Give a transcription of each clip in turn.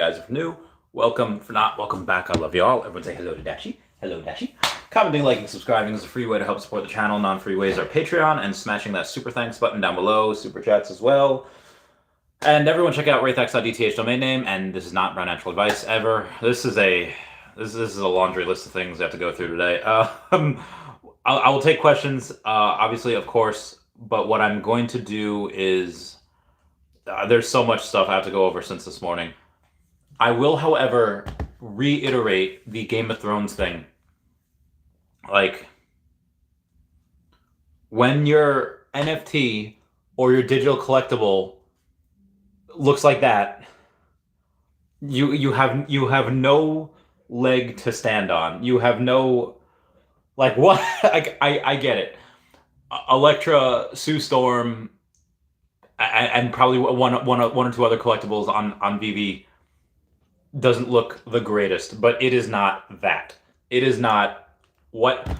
Guys, if new, welcome. For not, welcome back. I love y'all. Everyone say hello to Dashi. Hello, Dashi. Commenting, liking, subscribing is a free way to help support the channel. Non-free ways are Patreon and smashing that super thanks button down below. Super chats as well. And everyone check out wraithax.dth domain name. And this is not financial advice ever. This is a laundry list of things I have to go through today. I will take questions, obviously, of course. But what I'm going to do is there's so much stuff I have to go over since this morning. I will, however, reiterate the Game of Thrones thing. Like, when your NFT or your digital collectible looks like that, you have no leg to stand on. You have no, like, what? I get it. Electra, Sue Storm, and probably one or two other collectibles on VeVe doesn't look the greatest, but it is not that. It is not what.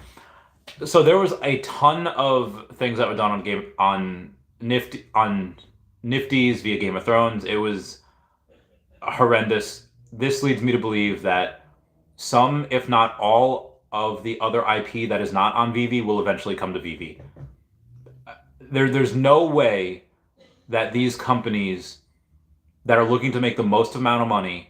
So there was a ton of things that were done on Nifty's via Game of Thrones. It was horrendous. This leads me to believe that some, if not all, of the other IP that is not on VeVe will eventually come to VeVe. There's no way that these companies that are looking to make the most amount of money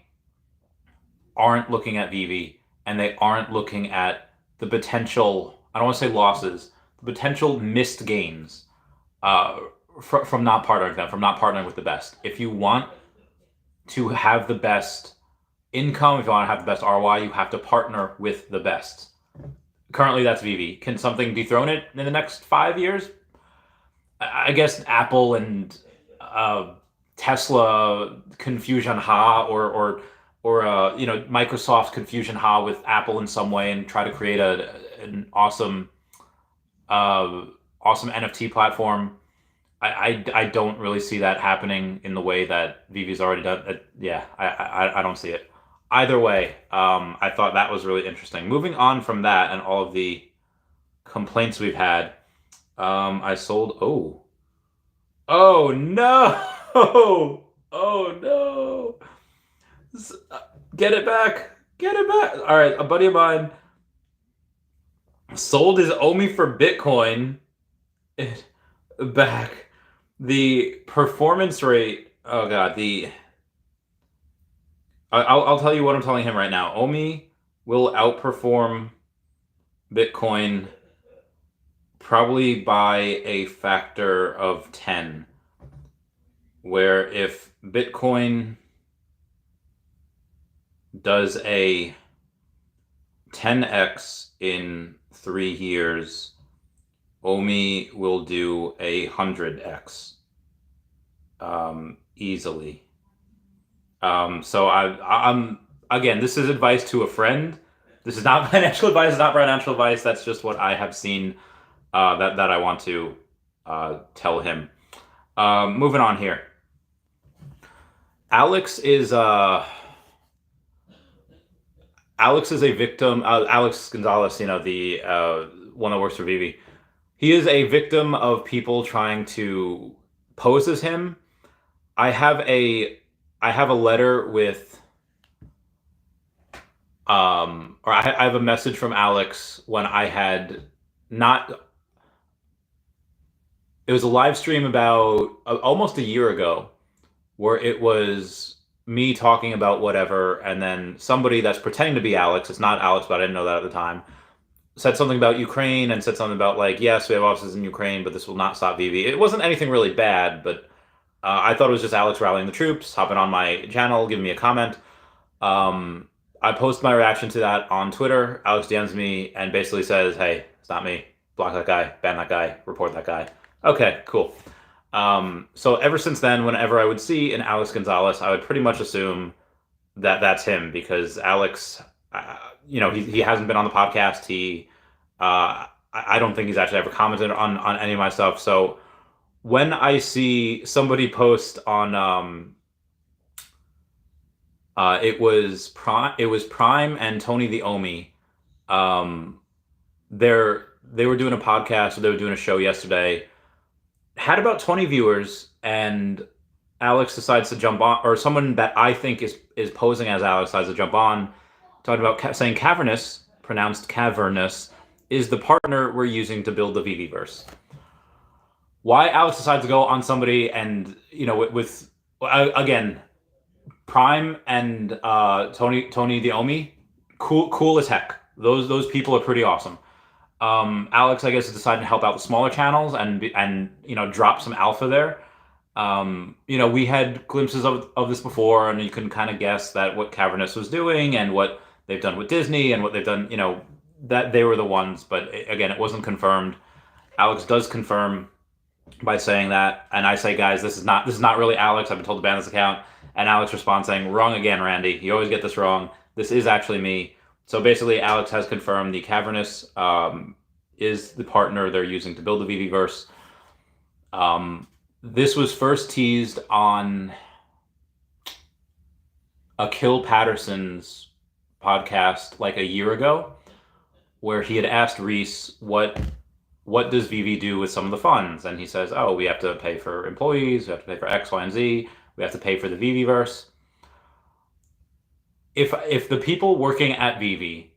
aren't looking at VeVe, and they aren't looking at the potential, I don't want to say losses, the potential missed gains from not partnering with them, from not partnering with the best. If you want to have the best income, if you want to have the best ROI, you have to partner with the best. Currently, that's VeVe. Can something dethrone it in the next 5 years? I guess Apple and Tesla Confusion Ha, or Microsoft Confusion Ha with Apple in some way, and try to create an awesome NFT platform. I don't really see that happening in the way that VeVe's already done. I don't see it. Either way, I thought that was really interesting. Moving on from that and all of the complaints we've had, I sold. Oh no! Oh no! Get it back! Get it back! All right, a buddy of mine sold his Omi for Bitcoin. It back. The performance rate. Oh god. I'll tell you what I'm telling him right now. Omi will outperform Bitcoin probably by a factor of 10. Where if Bitcoin does a 10x in 3 years, Omi will do 100x easily. So I'm again, this is advice to a friend. This is not financial advice. It's not financial advice. That's just what I have seen that I want to tell him. Moving on here. Alex is a victim. Alex Gonzalez, the one that works for VeVe. He is a victim of people trying to pose as him. I have a letter with, or I have a message from Alex when I had not. It was a live stream about almost a year ago, where it was me talking about whatever, and then somebody that's pretending to be Alex, it's not Alex, but I didn't know that at the time, said something about Ukraine and said something about, like, yes, we have offices in Ukraine, but this will not stop VeVe. It wasn't anything really bad, but I thought it was just Alex rallying the troops, hopping on my channel, giving me a comment. I post my reaction to that on Twitter. Alex DMs me and basically says, hey, it's not me. Block that guy, ban that guy, report that guy. Okay, cool. So ever since then, whenever I would see an Alex Gonzalez, I would pretty much assume that that's him, because Alex, he hasn't been on the podcast. I don't think he's actually ever commented on any of my stuff. So when I see somebody post on, it was Prime and Tony the Omi, they were doing a podcast, or they were doing a show yesterday. Had about 20 viewers, and Alex decides to jump on, or someone that I think is posing as Alex decides to jump on, talking about saying cavernous, pronounced cavernous, is the partner we're using to build the VeVeVerse. Why Alex decides to go on somebody and, again, Prime and Tony the Omi, cool as heck. Those people are pretty awesome. Alex, I guess, is deciding to help out the smaller channels and drop some alpha there. We had glimpses of this before, and you can kind of guess that what Cavernous was doing and what they've done with Disney and what they've done, that they were the ones. But again, it wasn't confirmed. Alex does confirm by saying that, and I say, guys, this is not really Alex. I've been told to ban this account, and Alex responds saying, "Wrong again, Randy. You always get this wrong. This is actually me." So basically, Alex has confirmed the Cavernous is the partner they're using to build the VeVeVerse. This was first teased on Akil Patterson's podcast like a year ago, where he had asked Reese what does VeVe do with some of the funds, and he says, "Oh, we have to pay for employees, we have to pay for X, Y, and Z, we have to pay for the VeVeVerse." If the people working at Veve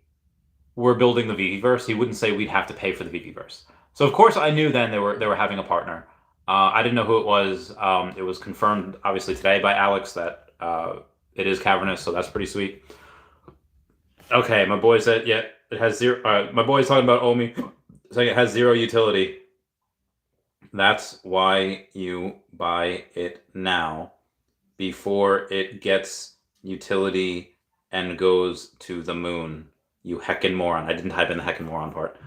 were building the VeVeVerse, he wouldn't say we'd have to pay for the VeVeVerse. So of course I knew then they were having a partner. I didn't know who it was. It was confirmed obviously today by Alex that it is Cavernous, so that's pretty sweet. Okay, my boy said, yeah, it has zero. My boy's talking about Omi, saying it has zero utility. That's why you buy it now, before it gets utility and goes to the moon. You heckin' moron. I didn't type in the heckin' moron part.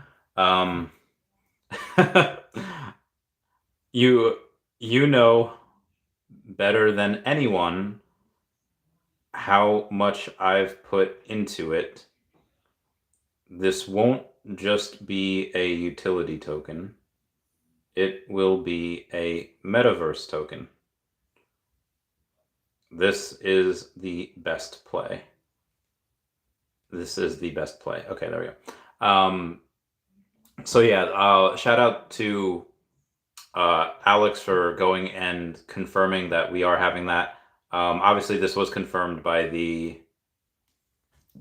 You know better than anyone how much I've put into it. This won't just be a utility token. It will be a metaverse token. This is the best play. This is the best play. Okay, there we go. So yeah, shout out to Alex for going and confirming that we are having that. Obviously, this was confirmed by the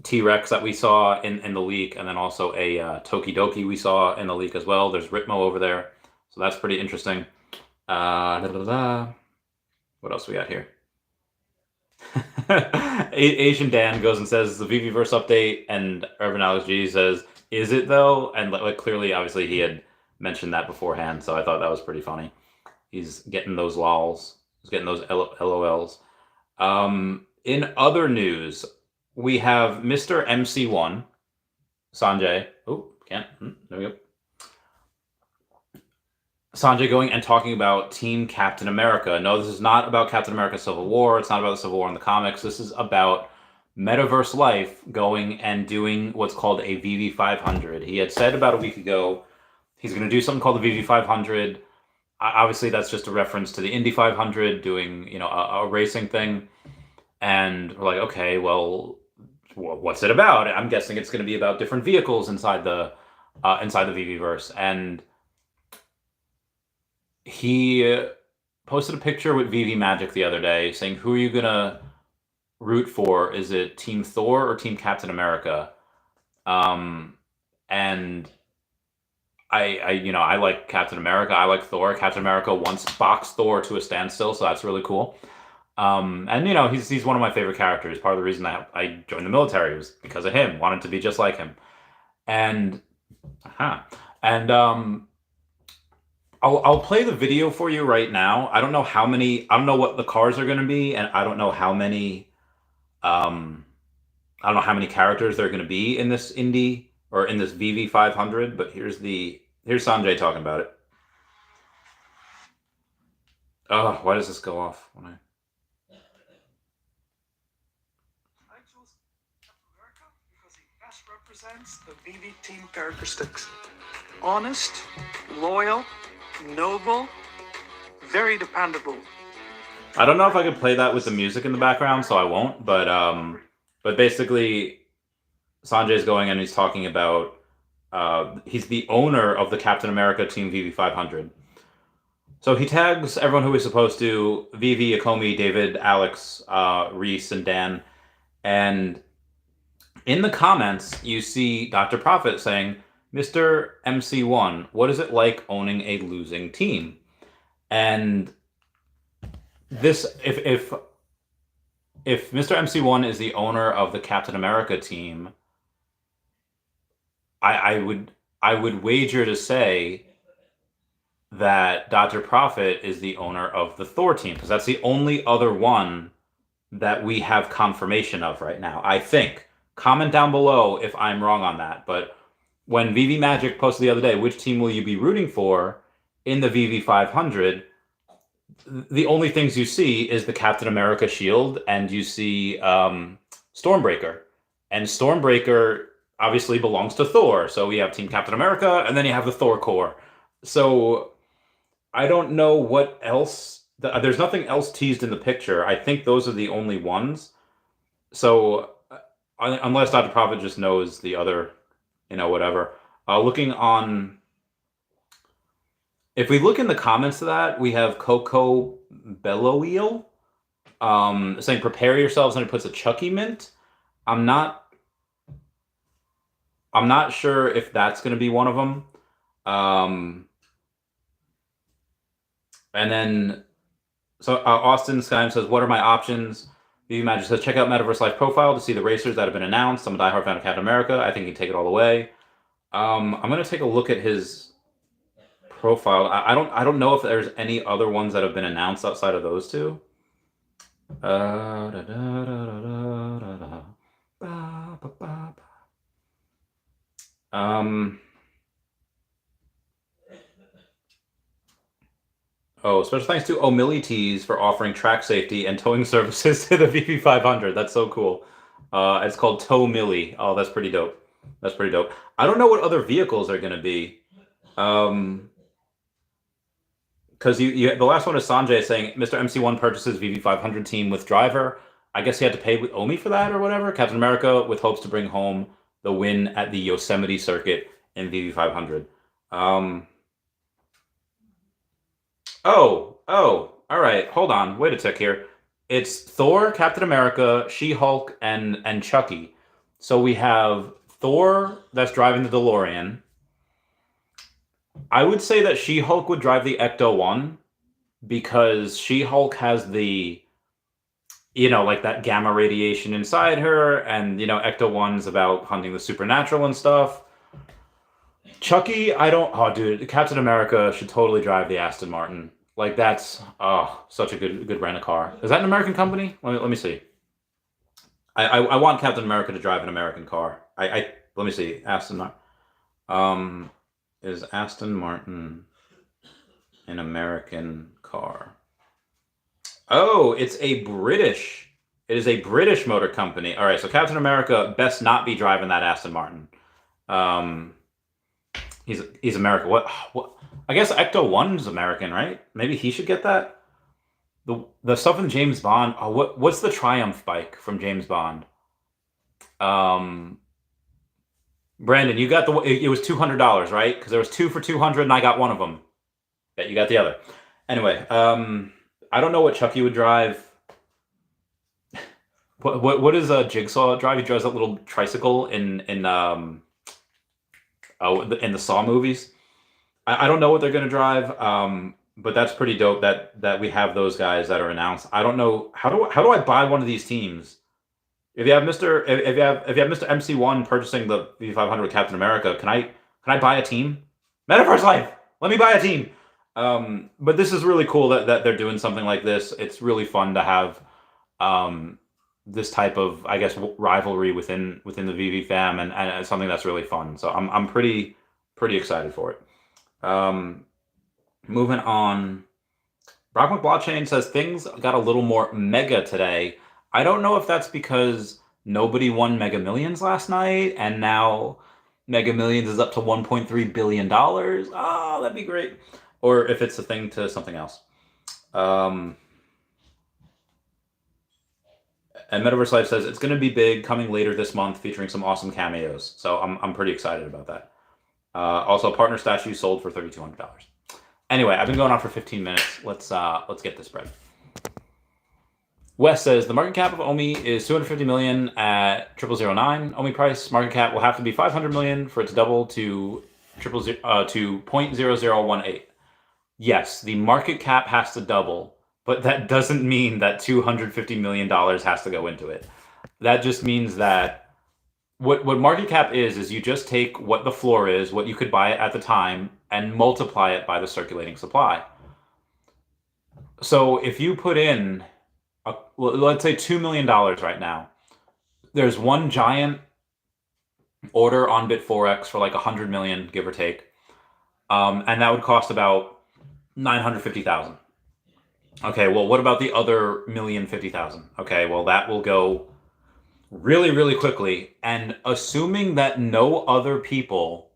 T-Rex that we saw in the leak, and then also a Tokidoki we saw in the leak as well. There's Ritmo over there, so that's pretty interesting. What else we got here? Asian Dan goes and says the VeVeVerse update, and Urban Alex G says, "Is it though?" And like clearly, obviously, he had mentioned that beforehand, so I thought that was pretty funny. He's getting those lols. He's getting those LOLs. In other news, we have Mr. MC1, Sanjay. Oh, can't. There we go. Sanjay going and talking about Team Captain America. No, this is not about Captain America Civil War. It's not about the Civil War in the comics. This is about Metaverse Life going and doing what's called a VV 500. He had said about a week ago he's going to do something called the VV 500. Obviously, that's just a reference to the Indy 500 doing, a racing thing. And we're like, okay, well, what's it about? I'm guessing it's going to be about different vehicles inside the VeVeVerse. And he posted a picture with VV Magic the other day saying, who are you going to root for? Is it Team Thor or Team Captain America? And I like Captain America. I like Thor. Captain America once boxed Thor to a standstill, so that's really cool. And he's one of my favorite characters. Part of the reason that I joined the military was because of him. Wanted to be just like him. And I'll play the video for you right now. I don't know what the cars are going to be, and I don't know how many characters there are going to be in this Indy or in this VV 500. But here's Sanjay talking about it. Oh, why does this go off when I chose Captain America because he best represents the VV team characteristics. Honest, loyal, noble, very dependable. I don't know if I could play that with the music in the background, so I won't. But basically, Sanjay's going and he's talking about he's the owner of the Captain America Team VV 500. So he tags everyone who he's supposed to: Veve, Akomi, David, Alex, Reese, and Dan. And in the comments, you see Dr. Profit saying, "Mr. MC1, what is it like owning a losing team?" And this, if Mr. MC1 is the owner of the Captain America team, I would wager to say that Dr. Profit is the owner of the Thor team, because that's the only other one that we have confirmation of right now, I think. Comment down below if I'm wrong on that. But when VV Magic posted the other day, which team will you be rooting for in the VV 500? The only things you see is the Captain America shield, and you see Stormbreaker. And Stormbreaker obviously belongs to Thor. So we have Team Captain America, and then you have the Thor Corps. So I don't know what else. There's nothing else teased in the picture. I think those are the only ones. So unless Dr. Profit just knows the other, whatever. Looking on, if we look in the comments to that, we have Coco Belloweel saying, "Prepare yourselves," and it puts a Chucky mint. I'm not sure if that's going to be one of them. And then, so Austin Skyme says, "What are my options?" VV Magic says, "Check out Metaverse Life Profile to see the racers that have been announced. I'm a diehard fan of Captain America. I think he can take it all away." I'm going to take a look at his profile. I don't know if there's any other ones that have been announced outside of those two. Oh, special thanks to O'Millities for offering track safety and towing services to the VV 500. That's so cool. It's called Tow Millie. Oh, that's pretty dope. That's pretty dope. I don't know what other vehicles are going to be. Because the last one is Sanjay saying, "Mr. MC1 purchases VV 500 team with driver." I guess he had to pay with Omi for that or whatever. Captain America with hopes to bring home the win at the Yosemite circuit in VV 500. Oh, all right. Hold on. Wait a tick here. It's Thor, Captain America, She-Hulk, and Chucky. So we have Thor that's driving the DeLorean. I would say that She-Hulk would drive the Ecto-1 because She-Hulk has the, like that gamma radiation inside her, and, Ecto-1's about hunting the supernatural and stuff. Chucky, oh, dude, Captain America should totally drive the Aston Martin. Like, that's such a good brand of car. Is that an American company? Let me see. I want Captain America to drive an American car. Let me see. Aston Martin. Is Aston Martin an American car? Oh, it is a British motor company. All right, so Captain America best not be driving that Aston Martin. He's American. What? I guess Ecto-1 is American, right? Maybe he should get that. The stuff in James Bond. Oh, what's the Triumph bike from James Bond? Brandon, you got it was $200, right? Because there was 2 for $200, and I got one of them. Bet you got the other. Anyway, I don't know what Chucky would drive. What does Jigsaw drive? He drives that little tricycle in the Saw movies. I don't know what they're gonna drive. But that's pretty dope that we have those guys that are announced. I don't know how do I buy one of these teams? If you have Mr. MC1 purchasing the V500 Captain America, can I buy a team? Metaverse Life, let me buy a team. But this is really cool that they're doing something like this. It's really fun to have this type of, I guess, rivalry within the VV fam, and something that's really fun. So I'm pretty excited for it. Moving on, Brock McBlockchain says things got a little more mega today. I don't know if that's because nobody won Mega Millions last night, and now Mega Millions is up to $1.3 billion. Oh, that'd be great. Or if it's a thing to something else. And Metaverse Life says it's going to be big, coming later this month, featuring some awesome cameos. So I'm pretty excited about that. Also, partner statue sold for $3,200. Anyway, I've been going on for 15 minutes. Let's get this spread. Wes says the market cap of OMI is 250 million at 0009. OMI price market cap will have to be 500 million for it to double to 0.0018. Yes, the market cap has to double, but that doesn't mean that $250 million has to go into it. That just means that what market cap is you just take what the floor is, what you could buy it at the time, and multiply it by the circulating supply. So if you put in, let's say $2 million right now, there's one giant order on Bit4X for like 100 million, give or take, and that would cost about 950,000. Okay, well, what about the other 1,050,000? Okay, well, that will go really, really quickly. And assuming that no other people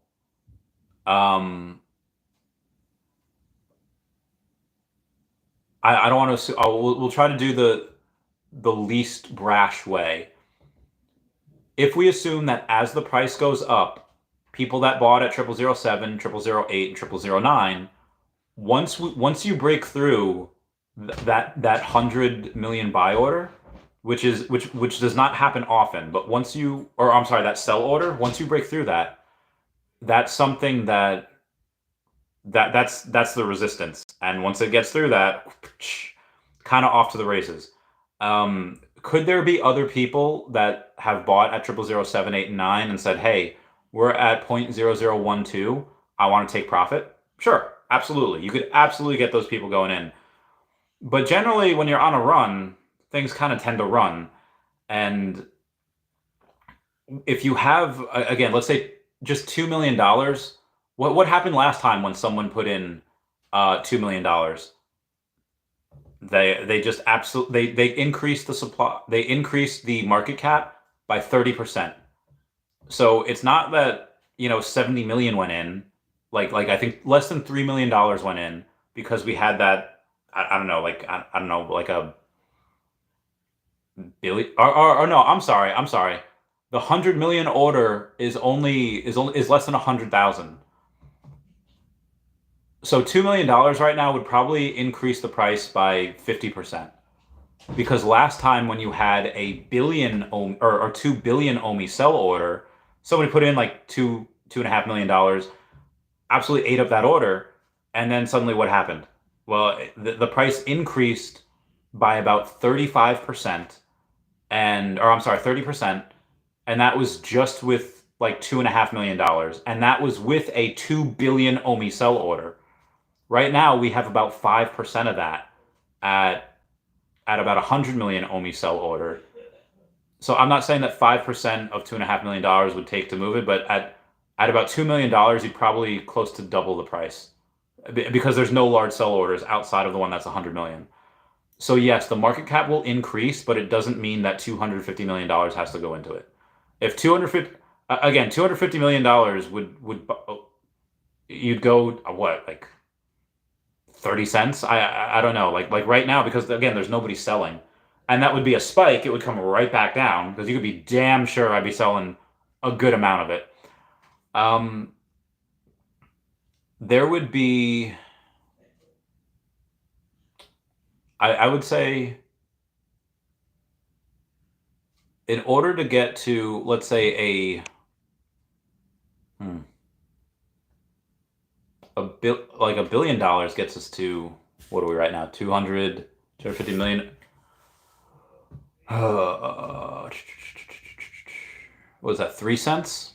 I don't want to assume, we'll try to do the least brash way. If we assume that as the price goes up, people that bought at 0007, 0008, and 0009, once you break through that 100 million buy order, which does not happen often, but that sell order, once you break through that, that's something that's the resistance. And once it gets through that, kind of off to the races. Could there be other people that have bought at 0007, 8, and 9 and said, hey, we're at 0.0012, I want to take profit? Sure, absolutely. You could absolutely get those people going in. But generally, when you're on a run, things kind of tend to run. And if you have, again, let's say just $2 million, what happened last time when someone put in $2 million? They just absolutely they increased the supply. They increased the market cap by 30%. So it's not that 70 million went in. Like I think less than $3 million went in because we had that. I don't know, like I don't know, like a billion. Or no, I'm sorry. The 100 million order is less than 100,000. So $2 million right now would probably increase the price by 50%. Because last time when you had a billion or 2 billion OMI sell order, somebody put in like $2.5 million, absolutely ate up that order, and then suddenly what happened? Well, the price increased by about 35%, 30%, and that was just with like $2.5 million, and that was with a 2 billion OMI sell order. Right now, we have about 5% of that at about 100 million OMI sell order. So I'm not saying that 5% of $2.5 million would take to move it, but at about $2 million, you'd probably close to double the price because there's no large sell orders outside of the one that's 100 million. So yes, the market cap will increase, but it doesn't mean that $250 million has to go into it. If $250 million would you'd go what, like 30 cents? I don't know. Like right now, because again, there's nobody selling. And that would be a spike. It would come right back down because you could be damn sure I'd be selling a good amount of it. There would be, I would say, in order to get to, let's say, $1 billion gets us to, what are we right now? 250 million. What was that? 3 cents?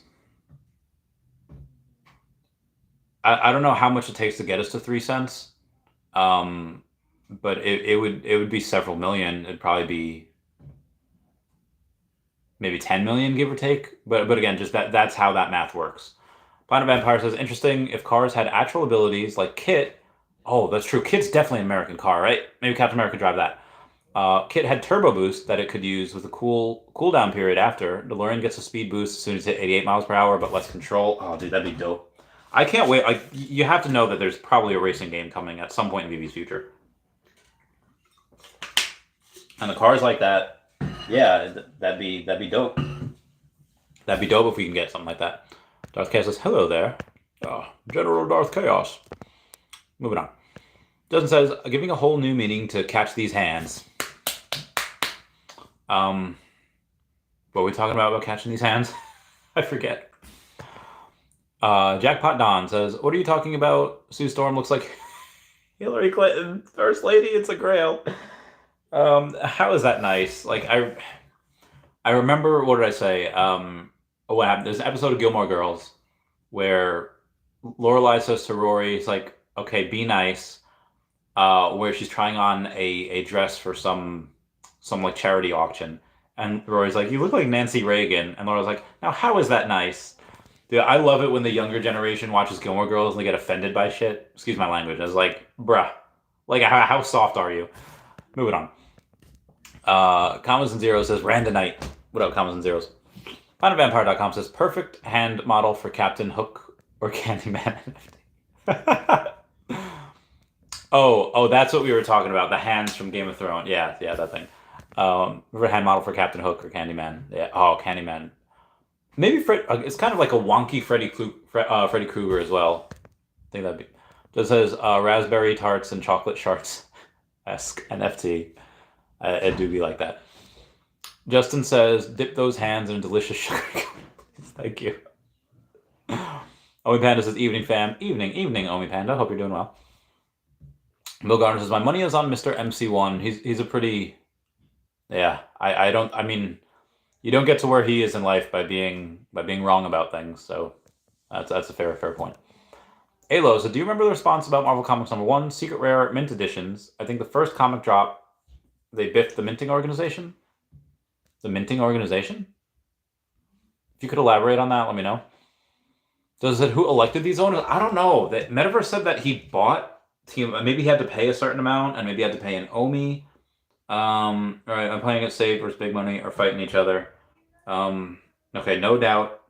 I don't know how much it takes to get us to 3 cents. But it would be several million. It'd probably be maybe 10 million, give or take. But again, just that's how that math works. Planet Vampire says, interesting if cars had actual abilities like Kit. Oh, that's true. Kit's definitely an American car, right? Maybe Captain America could drive that. Kit had turbo boost that it could use with a cooldown period after. DeLorean gets a speed boost as soon as it hit 88 miles per hour, but less control. Oh, dude, that'd be dope. I can't wait. Like, you have to know that there's probably a racing game coming at some point in VV's future. And the cars like that, yeah, that'd be dope. That'd be dope if we can get something like that. Darth Chaos says, hello there. General Darth Chaos. Moving on. Justin says, giving a whole new meaning to catch these hands. What were we talking about catching these hands? I forget. Jackpot Don says, what are you talking about? Sue Storm looks like Hillary Clinton, First Lady. It's a grail. How is that nice? Like, I remember, what did I say? What happened? There's an episode of Gilmore Girls where Lorelai says to Rory, it's like, okay, be nice. Where she's trying on a dress for some like charity auction. And Rory's like, you look like Nancy Reagan. And Laura's like, now how is that nice? Dude, I love it when the younger generation watches Gilmore Girls and they get offended by shit. Excuse my language. I was like, bruh. Like, how soft are you? Moving on. Commas and Zeros says, Randonite. What up, Commas and Zeros? FindAVampire.com says, perfect hand model for Captain Hook or Candyman. Oh, that's what we were talking about. The hands from Game of Thrones. Yeah, that thing. Hand model for Captain Hook or Candyman. Yeah. Oh, Candyman. Maybe it's kind of like a wonky Freddy Krueger as well. I think that'd be. It says raspberry tarts and chocolate sharts esque NFT. It do be like that. Justin says, dip those hands in a delicious sugar. Thank you. Omi Panda says, evening fam. Evening, Omi Panda. Hope you're doing well. Bill Garner says, my money is on Mr. MC1. He's a pretty... Yeah, I mean, you don't get to where he is in life by being wrong about things, so that's a fair point. Alo, so do you remember the response about Marvel Comics #1, Secret Rare Mint Editions? I think the first comic drop, they biffed the minting organization? The minting organization? If you could elaborate on that, let me know. Does it who elected these owners? I don't know. Metaverse said that he bought... Maybe he had to pay a certain amount, and maybe he had to pay an Omi. All right, I'm playing it safe versus big money or fighting each other. Okay, no doubt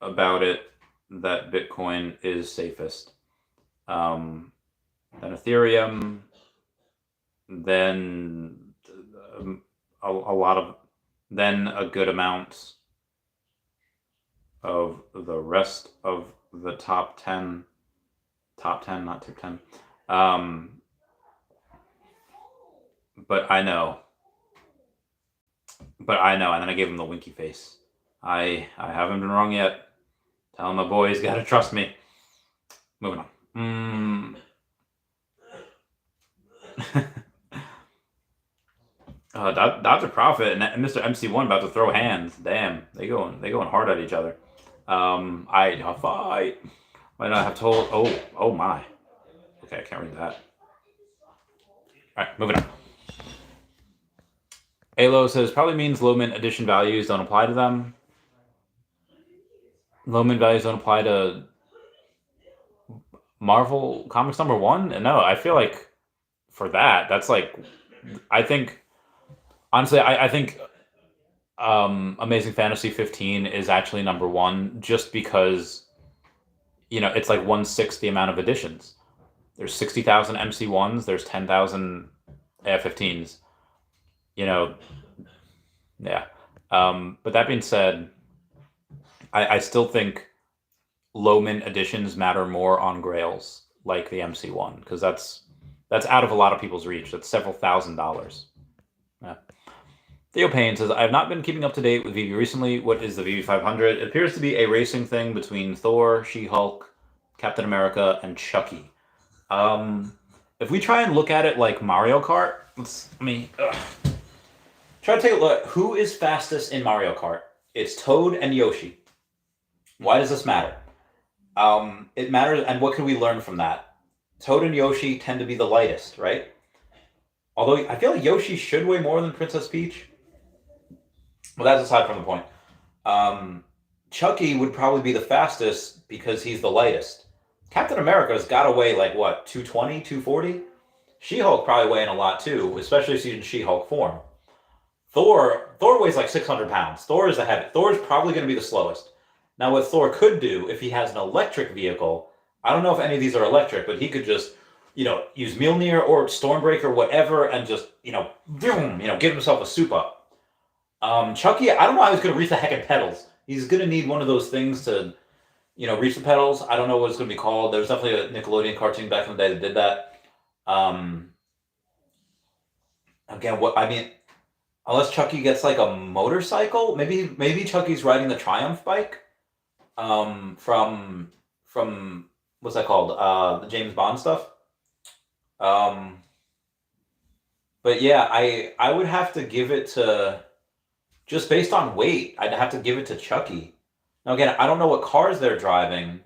about it that Bitcoin is safest. Then Ethereum, then then a good amount of the rest of the top 10, not top 10. But I know, and then I gave him the winky face. I haven't been wrong yet. Tell him my boy, he's got to trust me. Moving on. Dr. Profit and Mr. MC1 about to throw hands. Damn, they going hard at each other. I fight. Might not have told. Oh my. Okay, I can't read that. All right, moving on. Alo says, probably means low mint edition values don't apply to them. Low mint values don't apply to Marvel Comics #1? No, I feel like for that's like, I think, honestly, I think Amazing Fantasy 15 is actually #1 just because, it's like 1/6 the amount of editions. There's 60,000 MC1s, there's 10,000 AF15s. Yeah. But that being said, I still think low mint editions matter more on grails like the MC1 because that's out of a lot of people's reach. That's several $1,000s. Yeah. Theo Payne says, I have not been keeping up to date with Veve recently. What is the Veve 500? It appears to be a racing thing between Thor, She-Hulk, Captain America, and Chucky. If we try and look at it like Mario Kart, try to take a look. Who is fastest in Mario Kart? It's Toad and Yoshi. Why does this matter? It matters, and what can we learn from that? Toad and Yoshi tend to be the lightest, right? Although I feel like Yoshi should weigh more than Princess Peach. Well, that's aside from the point. Chucky would probably be the fastest because he's the lightest. Captain America's got to weigh like what, 220, 240? She-Hulk probably weighing a lot too, especially if she's in She-Hulk form. Thor weighs like 600 pounds. Thor is probably going to be the slowest. Now, what Thor could do if he has an electric vehicle, I don't know if any of these are electric, but he could just, use Mjolnir or Stormbreaker, whatever, and just, give himself a soup up. Chucky, I don't know how he's going to reach the heckin' pedals. He's going to need one of those things to, reach the pedals. I don't know what it's going to be called. There was definitely a Nickelodeon cartoon back in the day that did that. Um, Again, what I mean, unless Chucky gets like a motorcycle, maybe Chucky's riding the Triumph bike. From what's that called? The James Bond stuff. Um, but yeah, I would have to give it to just based on weight. I'd have to give it to Chucky. Now again, I don't know what cars they're driving.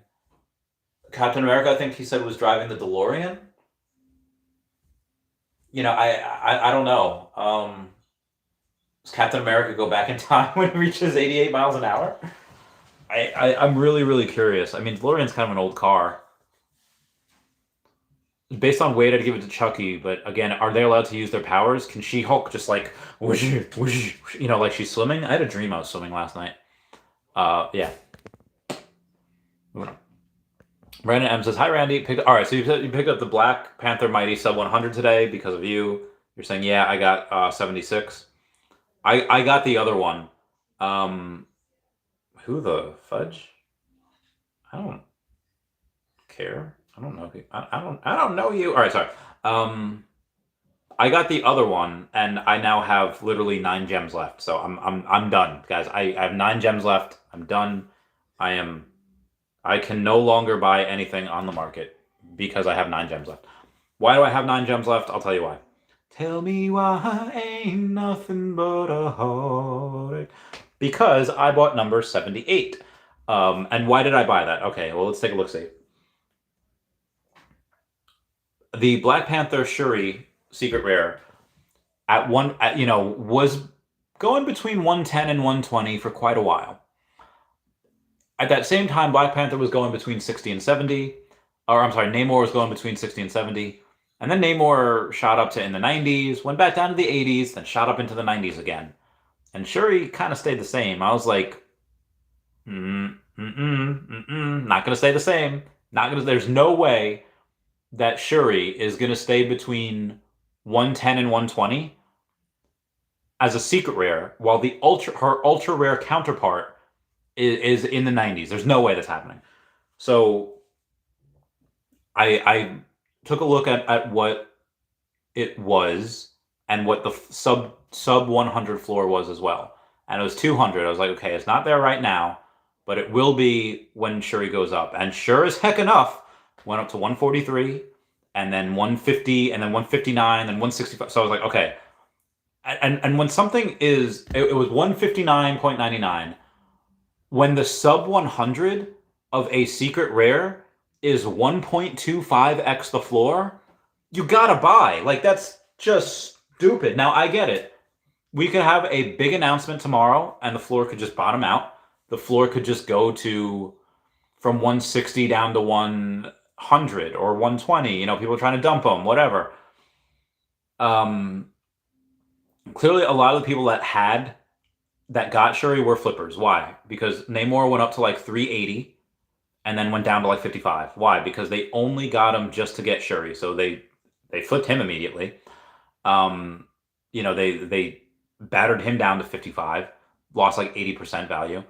Captain America, I think he said was driving the DeLorean. I don't know. Does Captain America go back in time when he reaches 88 miles an hour? I'm really, really curious. I mean, DeLorean's kind of an old car. Based on weight, I'd give it to Chucky, but again, are they allowed to use their powers? Can She-Hulk just like whoosh, whoosh, like she's swimming? I had a dream I was swimming last night. Yeah. Moving on. Brandon M says, "Hi Randy." All right, so you picked up the Black Panther Mighty Sub 100 today because of you. You're saying, yeah, I got 76. I got the other one. Who the fudge? I don't care. I don't know. I don't know you. All right, sorry. I got the other one, and I now have literally 9 gems left. So I'm done, guys. I have 9 gems left. I'm done. I can no longer buy anything on the market because I have 9 gems left. Why do I have 9 gems left? I'll tell you why. Tell me why ain't nothing but a heartache. Because I bought number 78. And why did I buy that? Okay, well, let's take a look-see. The Black Panther Shuri Secret Rare was going between 110 and 120 for quite a while. At that same time, Black Panther was going between 60 and 70. Or, I'm sorry, Namor was going between 60 and 70. And then Namor shot up to in the 90s, went back down to the 80s, then shot up into the 90s again. And Shuri kind of stayed the same. I was like, not going to stay the same. There's no way that Shuri is going to stay between 110 and 120 as a secret rare, while her ultra rare counterpart is in the 90s. There's no way that's happening. So I took a look at what it was and what the sub 100 floor was as well. And it was 200. I was like, okay, it's not there right now, but it will be when Shuri goes up. And sure as heck enough, went up to 143, and then 150, and then 159, and then 165. So I was like, okay. And when something is, it was 159.99. When the sub 100 of a secret rare is 1.25x the floor, you gotta buy. Like, that's just stupid. Now, I get it. We could have a big announcement tomorrow, and the floor could just bottom out. The floor could just go from 160 down to 100 or 120. People are trying to dump them, whatever. Clearly, a lot of the people that got Shuri were flippers. Why? Because Namor went up to like 380 and then went down to like 55. Why? Because they only got him just to get Shuri. So they flipped him immediately. They battered him down to 55, lost like 80% value.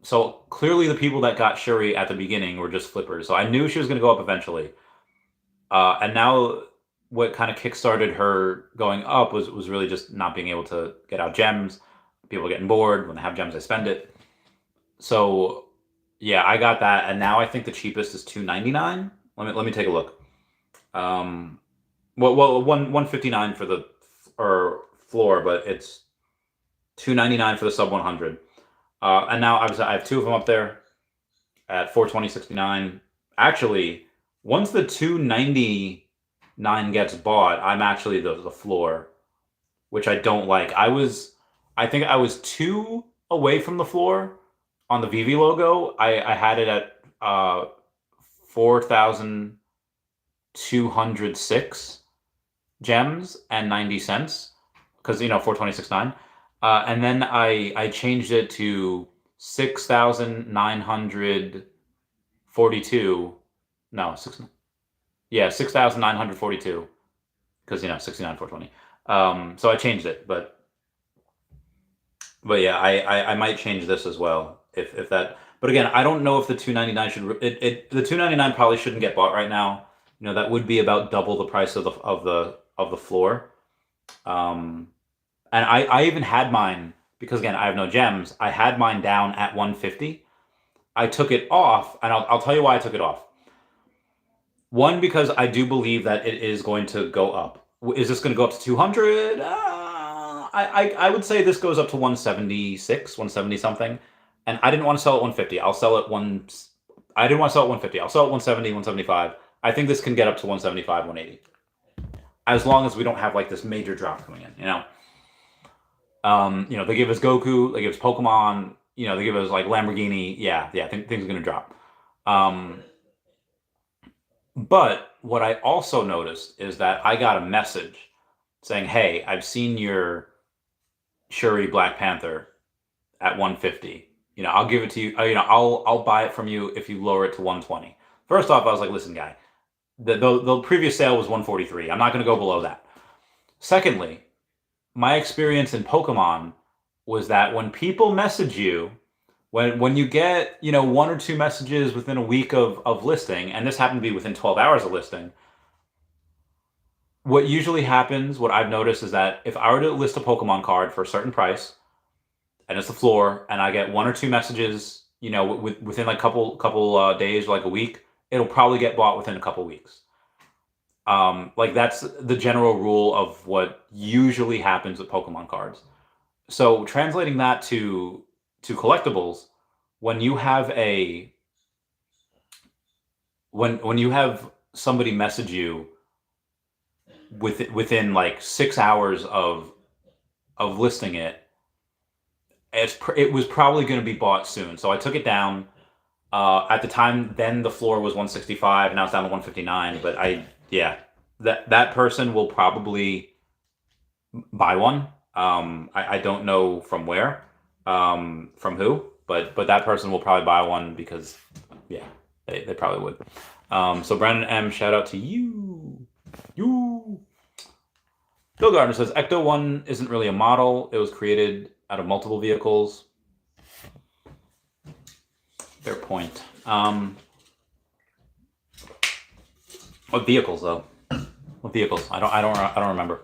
So clearly the people that got Shuri at the beginning were just flippers. So I knew she was going to go up eventually. And now what kind of kickstarted her going up was really just not being able to get out gems. People getting bored. When they have gems, they spend it. So yeah, I got that, and now I think the cheapest is $299. Let me take a look. Well, 159 for the floor, but it's $299 for the sub 100. And now I have 2 of them up there at $420.69. Actually, once the $299 gets bought, I'm actually the floor, which I don't like. I think I was 2 away from the floor on the Veve logo. I had it at 4,206 gems and 90 cents because 426.9. And then I changed it to 6,942. No, 6,942 because 69 420. So I changed it, but yeah, I might change this as well if that. But again, I don't know if the $299 should the $299 probably shouldn't get bought right now that would be about double the price of the floor. And I even had mine, because again, I have no gems. I had mine down at 150. I took it off, and I'll tell you why I took it off. One, because I do believe that it is going to go up. Is this going to go up to 200? I would say this goes up to 176, 170 something. And I didn't want to sell at 150. I'll sell at I didn't want to sell at 150. I'll sell at 170, 175. I think this can get up to 175, 180. As long as we don't have like this major drop coming in, they give us Goku, they give us Pokemon, they give us like Lamborghini. Yeah, things are gonna drop. But what I also noticed is that I got a message saying, "Hey, I've seen your Shuri Black Panther at 150. I'll give it to you. I'll buy it from you if you lower it to 120." First off, I was like, "Listen, guy, the previous sale was 143. I'm not going to go below that." Secondly, my experience in Pokemon was that when people message you, when you get, one or two messages within a week of listing, and this happened to be within 12 hours of listing, what usually happens, what I've noticed, is that if I were to list a Pokemon card for a certain price, and it's the floor, and I get one or two messages, within like couple days, like a week, it'll probably get bought within a couple weeks. Like that's the general rule of what usually happens with Pokemon cards. So translating that to collectibles, when you have when you have somebody message you within like 6 hours of listing it, it was probably going to be bought soon. So I took it down. At the time, then the floor was 165, and now it's down to 159. But that person will probably buy one. I don't know from where, from who, but that person will probably buy one because, they probably would. So Brandon M, shout out to you. Bill Gardner says Ecto 1 isn't really a model. It was created out of multiple vehicles. Fair point. What vehicles though? What vehicles? I don't remember.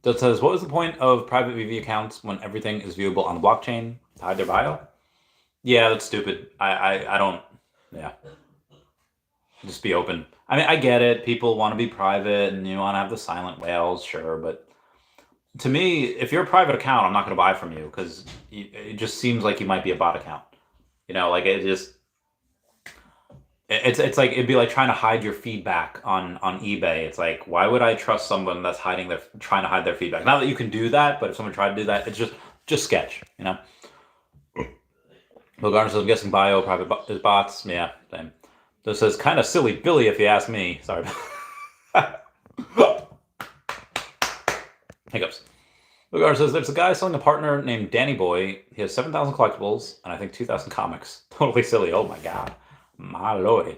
That says, what was the point of private VV accounts when everything is viewable on the blockchain to hide their bio? Yeah, that's stupid. I don't. Yeah. Just be open. I mean, I get it. People want to be private and you want to have the silent whales, sure. But to me, if you're a private account, I'm not going to buy from you because it just seems like you might be a bot account. Like it just. It's like it'd be like trying to hide your feedback on eBay. It's like, why would I trust someone that's trying to hide their feedback? Not that you can do that, but if someone tried to do that, it's just sketch, Bill Garner says, I'm guessing bio private is bots. Yeah, same. This says kind of silly Billy, if you ask me. Sorry. Hiccups. Bill Garner says there's a guy selling a partner named Danny Boy. He has 7,000 collectibles and I think 2,000 comics. Totally silly. Oh my god. My lordy.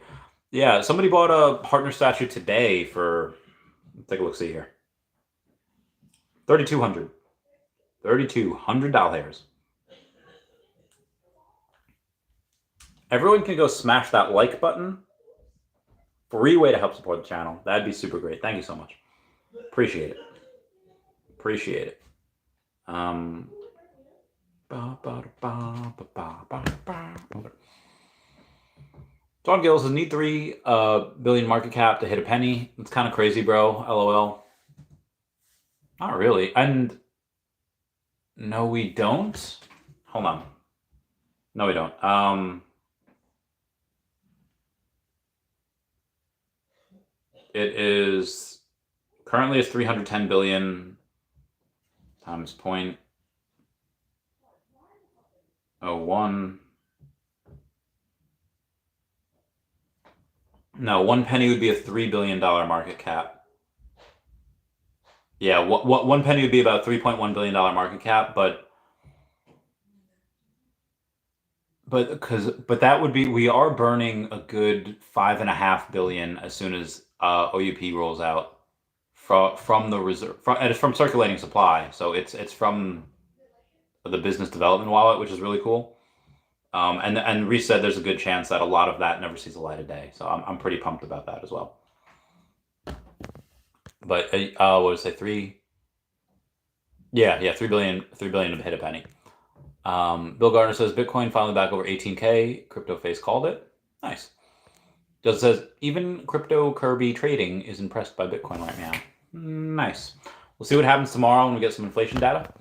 Yeah, somebody bought a partner statue today for, let's take a look, see here. $3,200. $3,200. Everyone can go smash that like button. Free way to help support the channel. That'd be super great. Thank you so much. Appreciate it. Appreciate it. John Gill says, need 3 billion market cap to hit a penny. It's kind of crazy, bro. LOL. Not really. And no, we don't. Hold on. No, we don't. It is currently it's 310 billion times 0.01. No, 1 penny would be a $3 billion market cap. Yeah, what 1 penny would be about $3.1 billion market cap, but that would be, we are burning a good $5.5 billion as soon as OUP rolls out from the reserve, and it's from circulating supply, so it's from the business development wallet, which is really cool. And Reese said there's a good chance that a lot of that never sees the light of day, so I'm pretty pumped about that as well. But what did I say? 3? Yeah, 3 billion to hit a penny. Bill Gardner says Bitcoin finally back over 18K. Crypto Face called it. Nice. Just says even crypto Kirby trading is impressed by Bitcoin right now. Nice. We'll see what happens tomorrow when we get some inflation data.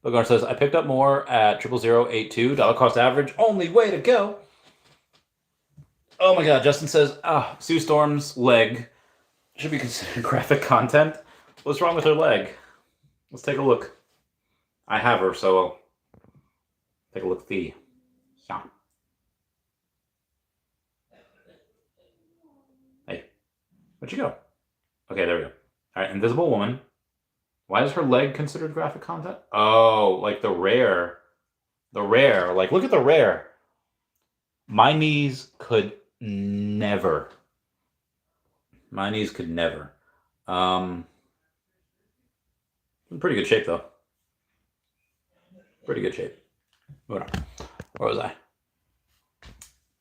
Bill Gardner says I picked up more at 0082 dollar cost average. Only way to go. Oh my God. Justin says Sue Storm's leg should be considered graphic content. What's wrong with her leg? Let's take a look. I have her, so I'll take a look. Yeah. Hey, where'd you go? Okay, there we go. All right, Invisible Woman. Why is her leg considered graphic content? Oh, like the rare. The rare. Like, look at the rare. My knees could never. My knees could never. In pretty good shape, though. Pretty good shape. Hold on. Where was I?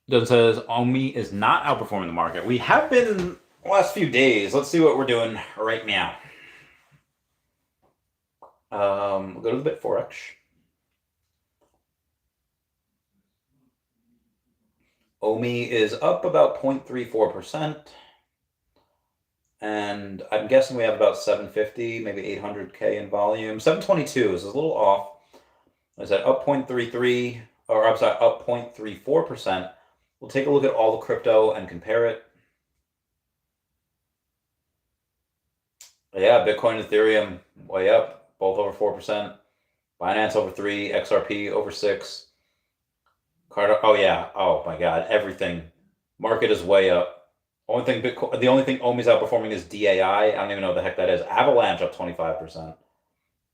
Doesn't says Omi is not outperforming the market. We have been in the last few days. Let's see what we're doing right now. We'll go to the Bitforex. Omi is up about 0.34%. And I'm guessing we have about 750, maybe 800K in volume. 722 is a little off. Is that up 0.33, or I'm sorry, up 0.34%. We'll take a look at all the crypto and compare it. Yeah, Bitcoin and Ethereum way up, both over 4%. Binance over 3, XRP over 6. Cardano, oh yeah, oh my God, everything. Market is way up. The only thing Omi's outperforming is DAI. I don't even know what the heck that is. Avalanche up 25%.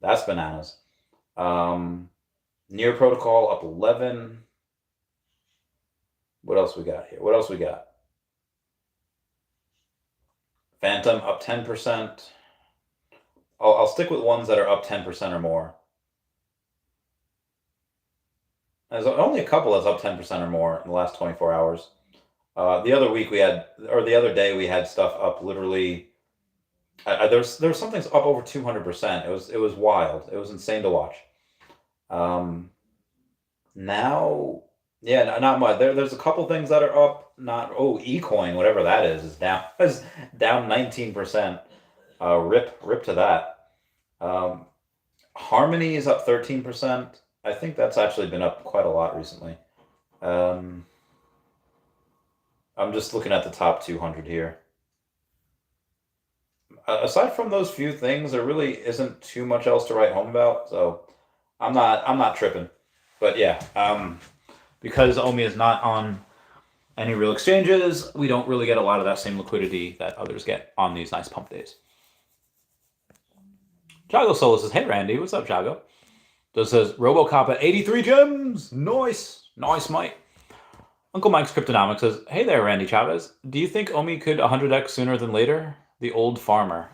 That's bananas. Near Protocol up 11. What else we got here? What else we got? Phantom up 10%. I'll stick with ones that are up 10% or more. There's only a couple that's up 10% or more in the last 24 hours. The other week we had, or the other day we had stuff up literally. There's some things up over 200%. It was wild. It was insane to watch. Now, yeah, not much. There's a couple things that are up. Not eCoin, whatever that is down. Is down 19%. Rip to that. Harmony is up 13%. I think that's actually been up quite a lot recently. I'm just looking at the top 200 here. Aside from those few things, there really isn't too much else to write home about. So I'm not tripping. But yeah, because Omi is not on any real exchanges, we don't really get a lot of that same liquidity that others get on these nice pump days. Jago Solo says, hey Randy, what's up, Jago? Does says Robocop at 83 gems. Nice, Mike. Uncle Mike's Cryptonomics says, hey there, Randy Chavez. Do you think Omi could 100x sooner than later? The old farmer.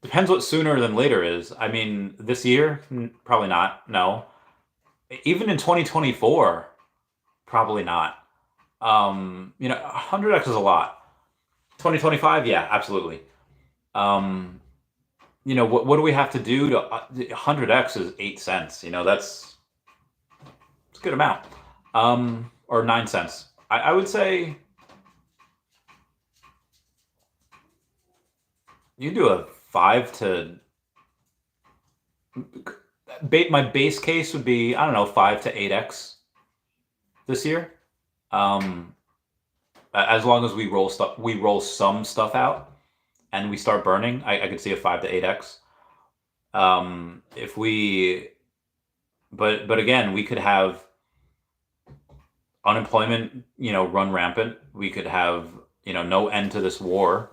Depends what sooner than later is. I mean, this year, probably not. No. Even in 2024, probably not. 100x is a lot. 2025, yeah, absolutely. What do we have to do to 100x is 8 cents. That's a good amount. Or 9 cents. I would say you do a 5 to. My base case would be, I don't know, 5 to 8x this year. As long as we roll some stuff out, and we start burning, I could see a 5 to 8x. But again, we could have unemployment, run rampant. We could have, no end to this war,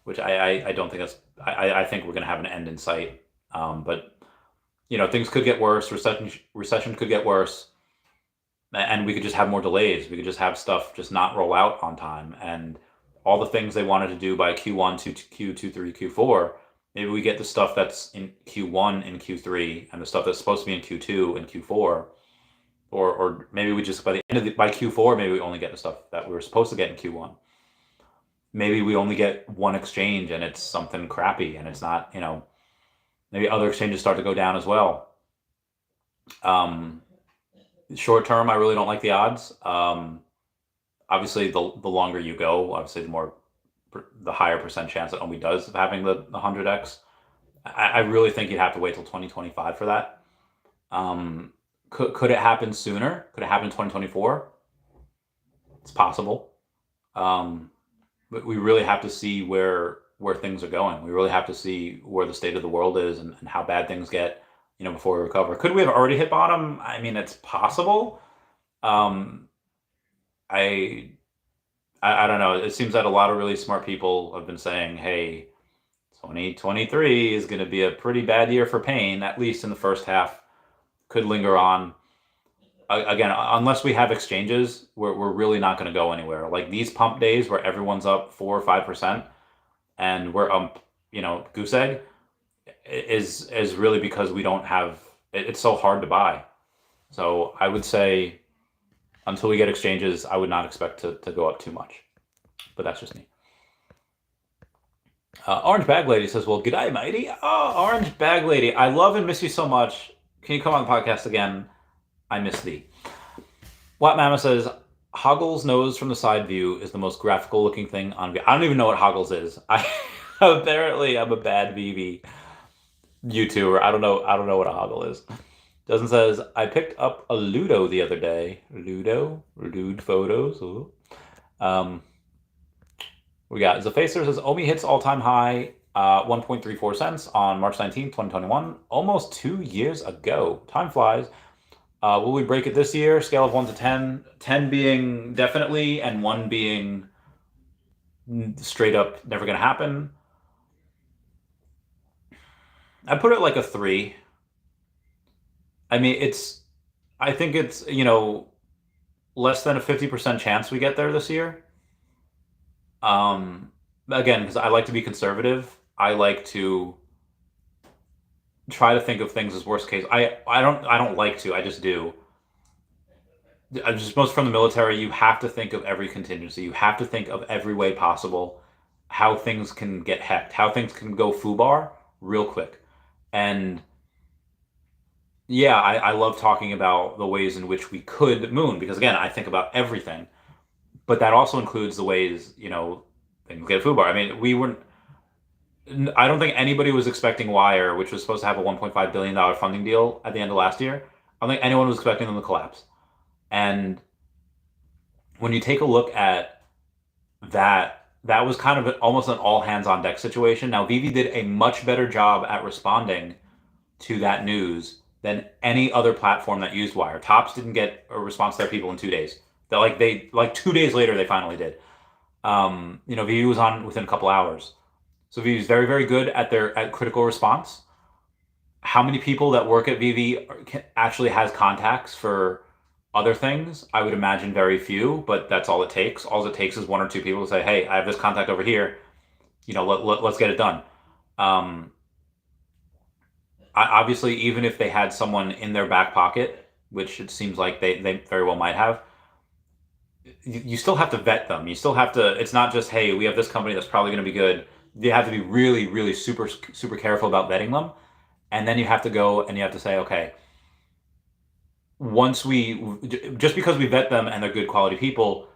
which I don't think that's. I think we're going to have an end in sight. But things could get worse. Recession could get worse, and we could just have more delays. We could just have stuff just not roll out on time, and all the things they wanted to do by Q1 to Q2, 3, Q4. Maybe we get the stuff that's in Q1 and Q3, and the stuff that's supposed to be in Q2 and Q4, or maybe we just by Q4 maybe we only get the stuff that we were supposed to get in Q1. maybe we only get one exchange and it's something crappy and it's not, maybe other exchanges start to go down as well. Short term, I really don't like the odds. Obviously, the longer you go, obviously the higher percent chance that Omi does of having the 100x. I really think you'd have to wait till 2025 for that. Could it happen sooner? Could it happen in 2024? It's possible. But we really have to see where things are going. We really have to see where the state of the world is and how bad things get, before we recover. Could we have already hit bottom? I mean, it's possible. I don't know. It seems that a lot of really smart people have been saying, hey, 2023 is going to be a pretty bad year for pain, at least in the first half. Could linger on. Again, unless we have exchanges, we're really not going to go anywhere. Like these pump days where everyone's up 4 or 5% and we're up, goose egg is really because we don't have, it's so hard to buy. So I would say until we get exchanges, I would not expect to go up too much. But that's just me. Orange Bag Lady says, well, g'day, matey. Oh, Orange Bag Lady, I love and miss you so much. Can you come on the podcast again? I miss thee. Wat Mama says, Hoggle's nose from the side view is the most graphical looking thing on Veve. I don't even know what Hoggle's is. Apparently I'm a bad Veve YouTuber. I don't know what a Hoggle is. Doesn't says, I picked up a Ludo the other day. Ludo photos. Ooh. We got Zafacer says, Omi hits all-time high 1.34 cents on March 19th, 2021. Almost 2 years ago. Time flies. Will we break it this year? Scale of 1 to 10. 10 being definitely, and 1 being straight up never going to happen. I put it like a 3. I mean, I think it's, less than a 50% chance we get there this year. Again, because I like to be conservative. I like to try to think of things as worst case. I don't like to, I just do. Just most from the military, you have to think of every contingency. You have to think of every way possible, how things can get hecked, how things can go foobar real quick. And yeah, I love talking about the ways in which we could moon, because again, I think about everything. But that also includes the ways, things get foobar. I mean, I don't think anybody was expecting Wire, which was supposed to have a $1.5 billion funding deal at the end of last year. I don't think anyone was expecting them to collapse. And when you take a look at that was kind of almost an all hands on deck situation. Now, Veve did a much better job at responding to that news than any other platform that used Wire. Tops didn't get a response to their people in 2 days. They 2 days later, they finally did. Veve was on within a couple hours. So Veve is very, very good at critical response. How many people that work at Veve actually has contacts for other things? I would imagine very few, but that's all it takes. All it takes is 1 or 2 people to say, hey, I have this contact over here. Let's get it done. Obviously, even if they had someone in their back pocket, which it seems like they very well might have, you still have to vet them. You still have to, it's not just, hey, we have this company that's probably going to be good. You have to be really, really super, super careful about vetting them. And then you have to go and you have to say, okay, just because we vet them and they're good quality people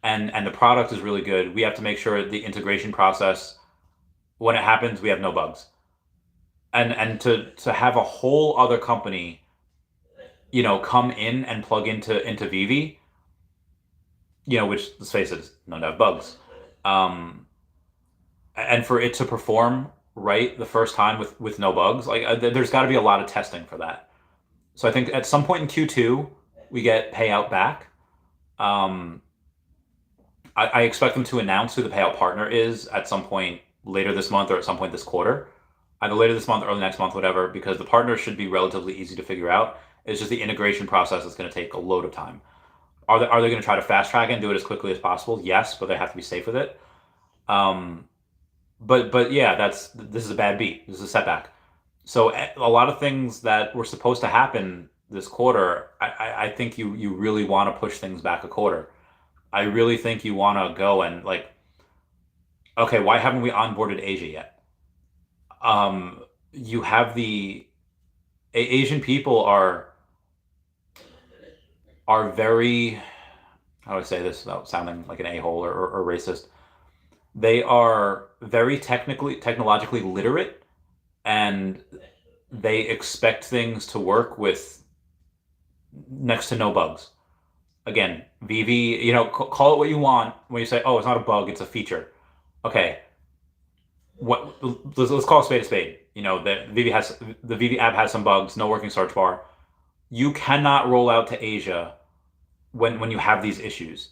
and the product is really good, we have to make sure the integration process, when it happens, we have no bugs. And to have a whole other company, come in and plug into Veve, which, let's face it, is known to have bugs. And for it to perform right the first time with no bugs, there's got to be a lot of testing for that. So I think at some point in Q2, we get payout back. I expect them to announce who the payout partner is at some point later this month or at some point this quarter. Either later this month or early next month, whatever, because the partner should be relatively easy to figure out. It's just the integration process that's going to take a load of time. Are they going to try to fast track it and do it as quickly as possible? Yes, but they have to be safe with it. But yeah, this is a bad beat. This is a setback. So a lot of things that were supposed to happen this quarter, I think you really want to push things back a quarter. I really think you want to go and Okay, why haven't we onboarded Asia yet? You have Asian people are very, how do I say this without sounding like an a-hole or racist? They are very technologically literate, and they expect things to work with next to no bugs. Again, Veve, call it what you want when you say, oh, it's not a bug, it's a feature. Okay, let's call a spade a spade. The Veve app has some bugs, no working search bar. You cannot roll out to Asia when you have these issues.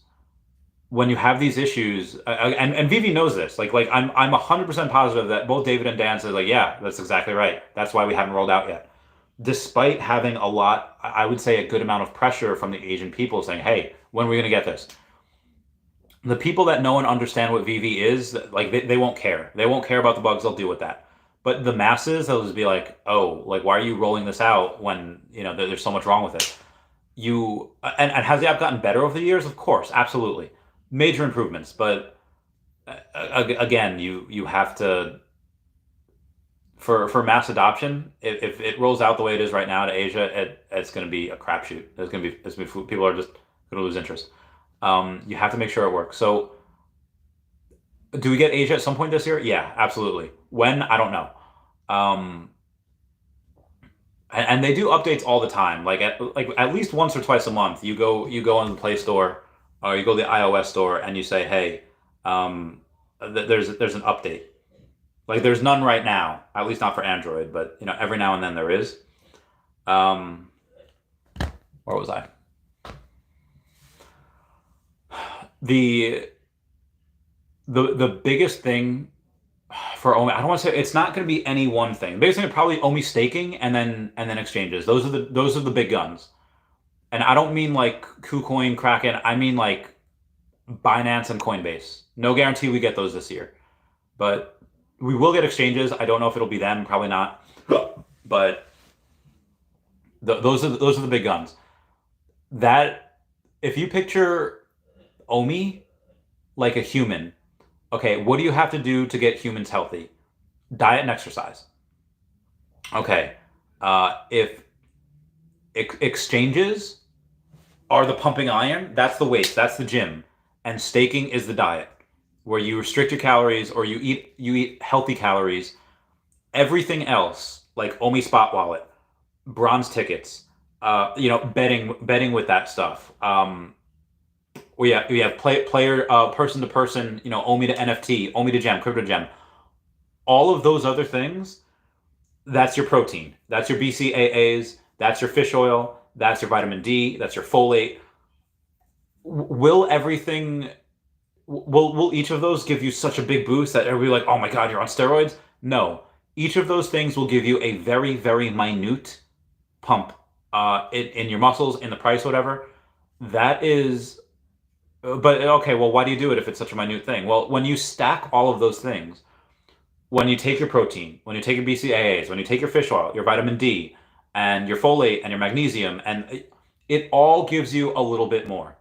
When you have these issues, and Veve knows this. I'm 100% positive that both David and Dan said, like, yeah, that's exactly right. That's why we haven't rolled out yet. Despite having a lot, I would say a good amount of pressure from the Asian people saying, hey, when are we going to get this? The people that know and understand what Veve is, like, they won't care. They won't care about the bugs. They'll deal with that. But the masses, they'll just be like, oh, like, why are you rolling this out when, there's so much wrong with it? And has the app gotten better over the years? Of course, absolutely. Major improvements. But again, you have to, for mass adoption, if it rolls out the way it is right now to Asia, it's going to be a crapshoot. People are just going to lose interest. You have to make sure it works. So, do we get Asia at some point this year? Yeah, absolutely. When? I don't know. Um, and they do updates all the time. At least once or twice a month, you go on the Play Store or you go to the iOS store and you say, hey, there's an update. Like, there's none right now, at least not for Android, but every now and then there is. Where was I? The biggest thing for Omi, I don't want to say it's not going to be any one thing. The biggest thing is probably Omi staking and then exchanges. Those are the big guns. And I don't mean like KuCoin, Kraken. I mean like Binance and Coinbase. No guarantee we get those this year, but we will get exchanges. I don't know if it'll be them. Probably not. But those are the big guns. That, if you picture Omi like a human, okay, what do you have to do to get humans healthy? Diet and exercise. Okay, if exchanges are the pumping iron, that's the weights, that's the gym, and staking is the diet, where you restrict your calories or you eat healthy calories. Everything else, like Omi Spot Wallet, bronze tickets, betting with that stuff. We have player person to person, Omi to NFT, Omi to gem, crypto gem. All of those other things, that's your protein. That's your BCAAs. That's your fish oil. That's your vitamin D. That's your folate. Will each of those give you such a big boost that everybody like, oh my God, you're on steroids? No. Each of those things will give you a very, very minute pump in your muscles, in the price, whatever. That is, but okay, well, why do you do it if it's such a minute thing? Well, when you stack all of those things, when you take your protein, when you take your BCAAs, when you take your fish oil, your vitamin D, and your folate and your magnesium, and it all gives you a little bit more.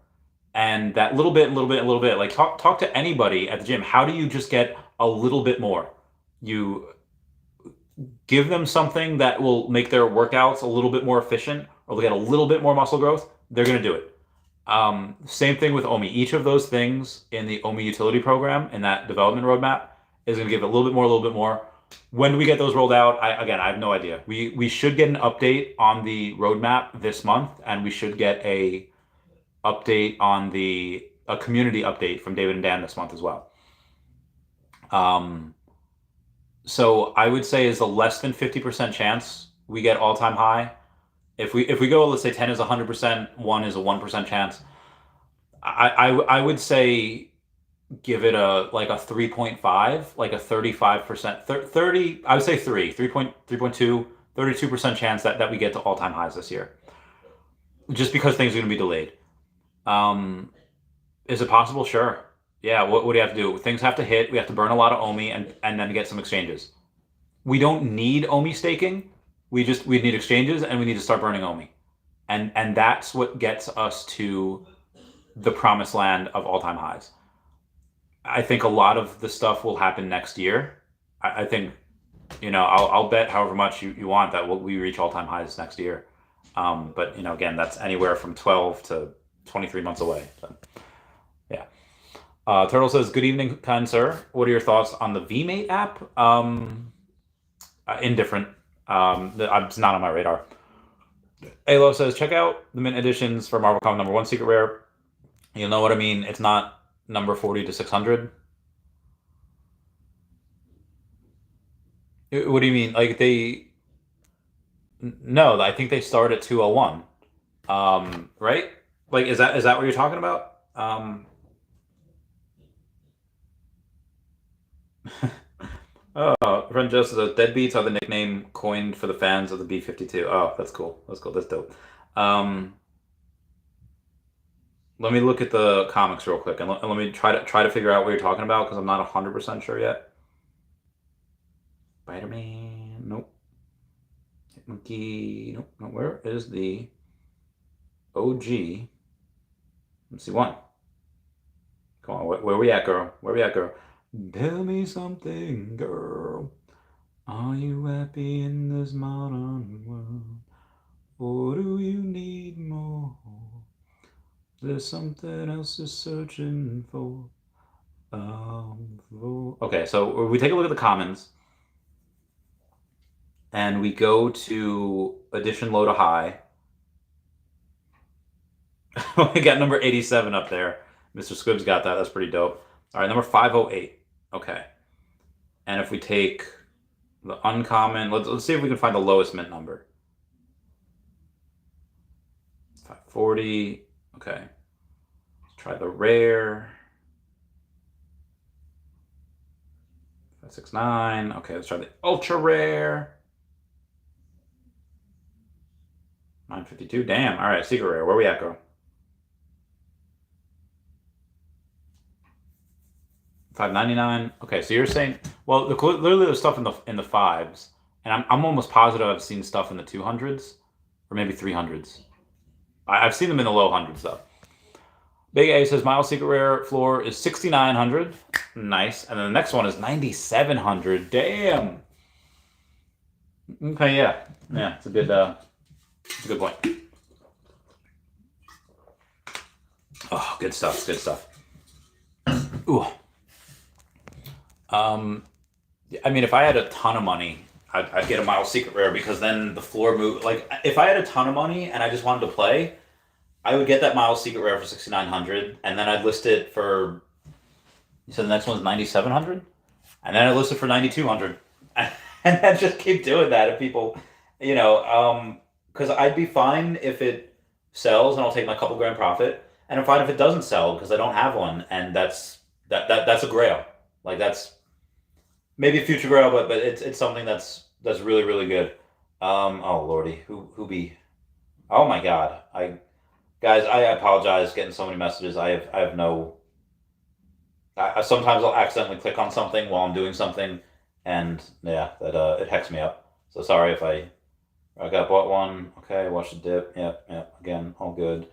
And that little bit, like talk to anybody at the gym. How do you just get a little bit more? You give them something that will make their workouts a little bit more efficient, or they'll get a little bit more muscle growth. They're going to do it. Same thing with Omi. Each of those things in the Omi utility program, in that development roadmap, is going to give it a little bit more. When do we get those rolled out? I have no idea. We should get an update on the roadmap this month, and we should get a update on a community update from David and Dan this month as well. So I would say is a less than 50% chance we get all-time high. If we go, let's say 10 is 100%, 1 is a 1% chance. I would say give it a 3.5, like a 35%, 30. I would say 3.2, 32% chance that we get to all-time highs this year, just because things are going to be delayed. Is it possible? Sure. Yeah. What do you have to do? Things have to hit. We have to burn a lot of Omi and then get some exchanges. We don't need Omi staking. We need exchanges, and we need to start burning Omi, and that's what gets us to the promised land of all-time highs. I think a lot of the stuff will happen next year. I think, I'll bet however much you want that we reach all-time highs next year. But again, that's anywhere from 12 to 23 months away. So, yeah. Turtle says, "Good evening, kind sir. What are your thoughts on the VMate app?" Indifferent. It's not on my radar. Alo says, "Check out the mint editions for Marvel Comics #1 Secret Rare. You'll know what I mean. It's not number 40 to 600. What do you mean? Like No, I think they start at 201. Right? Like, is that what you're talking about? Oh, friend Joseph says, "Deadbeats are the nickname coined for the fans of the B-52." Oh, that's cool. That's cool. That's dope. Let me look at the comics real quick, and let me try to figure out what you're talking about, because I'm not 100% sure yet. Spider-Man, nope. Monkey, nope. No, where is the OG? Let's see one. Come on, where we at, girl? Where we at, girl? Tell me something, girl. Are you happy in this modern world? Or do you need more? There's something else you're searching for. Okay, so we take a look at the commons, and we go to edition low to high. We got number 87 up there. Mr. Squibb's got that. That's pretty dope. All right, number 508. Okay. And if we take the uncommon, let's see if we can find the lowest mint number. 540. Okay. Let's try the rare. 569. Okay, let's try the ultra rare. 952. Damn. All right, secret rare. Where we at, girl? 599. Okay, so you're saying, well, literally there's stuff in the fives, and I'm almost positive I've seen stuff in the 200s or maybe 300s. I've seen them in the low hundreds though. Big A says Miles Secret Rare floor is 6,900. Nice. And then the next one is 9,700. Damn. Okay, yeah. Yeah, it's a good point. Oh, good stuff. Good stuff. Ooh. I mean, if I had a ton of money, I'd get a Miles Secret Rare, because then the floor move. Like, if I had a ton of money and I just wanted to play, I would get that Miles Secret Rare for 6,900, and then I'd list it for. You said the next one's 9,700, and then I'd list it for 9,200, and then just keep doing that if people, because I'd be fine if it sells and I'll take my couple grand profit, and I'm fine if it doesn't sell because I don't have one, and that's a grail. Like, that's maybe a future grail, but it's something that's really really good. Oh lordy, who be? Oh my god, guys, I apologize getting so many messages. I have no. Sometimes I'll accidentally click on something while I'm doing something, and yeah, that it hecks me up. So sorry if I got bought one. Okay, watch the dip. Yep. Again, all good.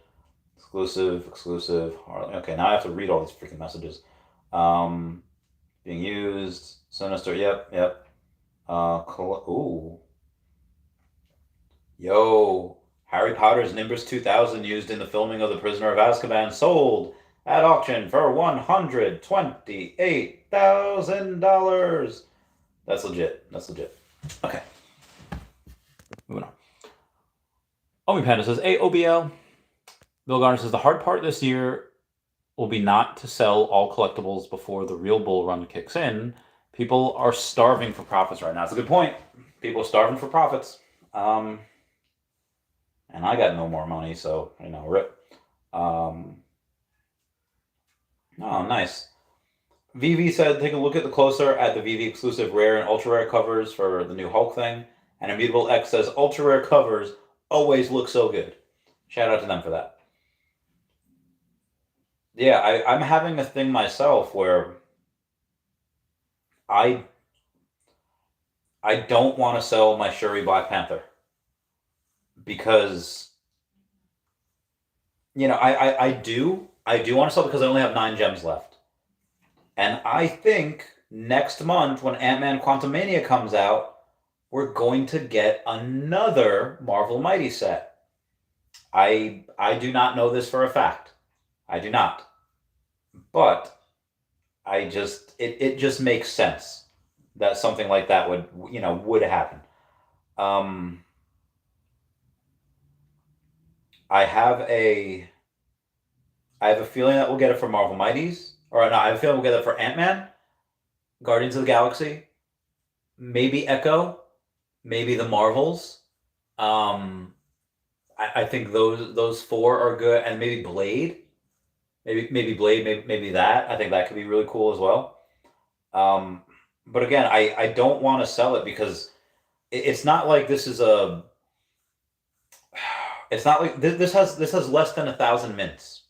Exclusive. Okay, now I have to read all these freaking messages. Being used. Sinister. Yep. Ooh. Yo. Harry Potter's Nimbus 2000 used in the filming of The Prisoner of Azkaban sold at auction for $128,000. That's legit. Okay. Moving on. Omi Panda says, "Hey, OBL." Bill Garner says, "The hard part this year will be not to sell all collectibles before the real bull run kicks in. People are starving for profits right now." That's a good point. People are starving for profits. And I got no more money, so, rip. Oh, nice. VV said, "Take a look closer at the VV exclusive rare and ultra rare covers for the new Hulk thing." And Immutable X says, "Ultra rare covers always look so good." Shout out to them for that. Yeah, I'm having a thing myself where I don't want to sell my Shuri Black Panther, because I do want to sell because I only have 9 gems left, And I think next month when Ant-Man Quantumania comes out, we're going to get another Marvel Mighty set. I do not know this for a fact. I do not. But it just makes sense that something like that would happen. Um, I have a I have a feeling that we'll get it for Marvel Mighties, or no, I have a feeling we'll get it for Ant-Man, Guardians of the Galaxy, maybe Echo, maybe the Marvels. Um, I think those four are good, and maybe Blade, maybe Blade, maybe that. I think that could be really cool as well. Um, but again, I don't want to sell it because it's not like this is a. It's not like this has less than 1,000 mints.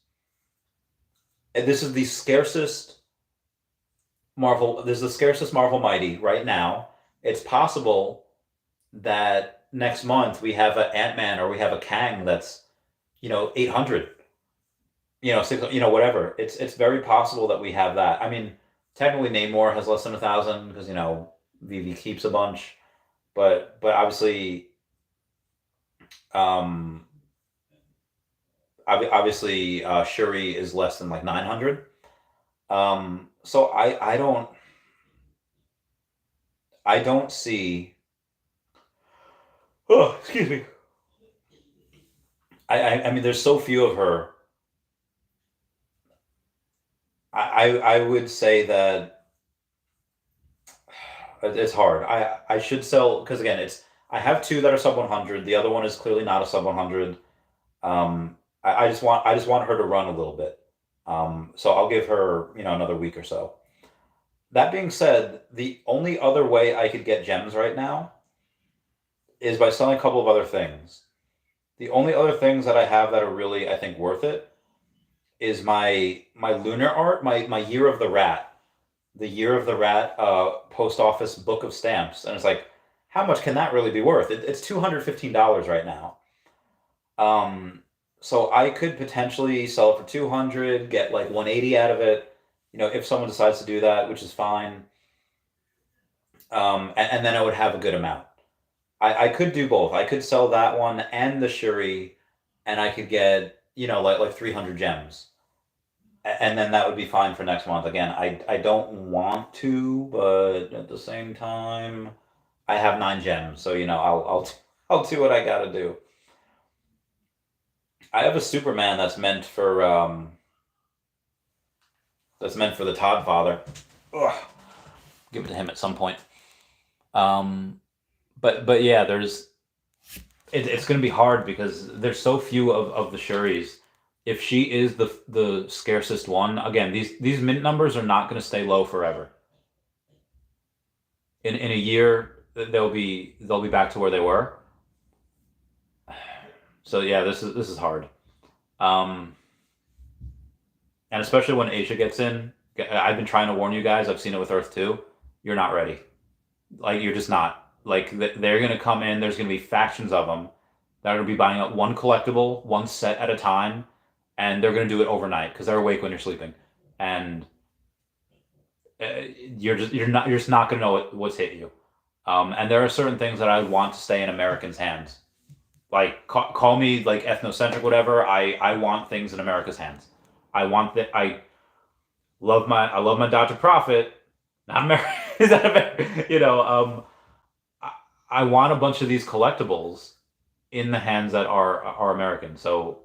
And this is the scarcest Marvel. This is the scarcest Marvel Mighty right now. It's possible that next month we have an Ant-Man or we have a Kang that's 800, 6, whatever. It's very possible that we have that. I mean, technically Namor has less than 1,000 because Veve keeps a bunch, but obviously, um, obviously Shuri is less than like 900. So I don't see. Oh, excuse me. I mean, there's so few of her. I would say that it's hard. I should sell because again, I have two that are sub 100. The other one is clearly not a sub 100. I just want her to run a little bit. So I'll give her another week or so. That being said, the only other way I could get gems right now is by selling a couple of other things. The only other things that I have that are really, I think, worth it is my lunar art, my Year of the Rat, the Year of the Rat post office book of stamps, and it's like, how much can that really be worth? It's $215 right now. Um, so I could potentially sell it for 200, get like 180 out of it, if someone decides to do that, which is fine. And then I would have a good amount. I could do both. I could sell that one and the Shuri, and I could get like 300 gems, and then that would be fine for next month. Again, I don't want to, but at the same time, I have 9 gems, so I'll do what I gotta do. I have a Superman that's meant for the Todd Father. Ugh. Give it to him at some point. Um, but yeah, it's going to be hard because there's so few of the Shuris. If she is the scarcest one, again, these mint numbers are not going to stay low forever. In a year, they'll be back to where they were. So yeah, this is hard. Um, and especially when Asia gets in, I've been trying to warn you guys. I've seen it with Earth too. You're not ready. Like you're just not. Like they're gonna come in. There's gonna be factions of them that are gonna be buying up one collectible, one set at a time, and they're gonna do it overnight because they're awake when you're sleeping, and you're just not gonna know what's hit you. And there are certain things that I want to stay in Americans' hands. Like call me like ethnocentric, whatever. I want things in America's hands. I want that. I love my Dr. Profit, not America. Is that America? I, I want a bunch of these collectibles in the hands that are American. So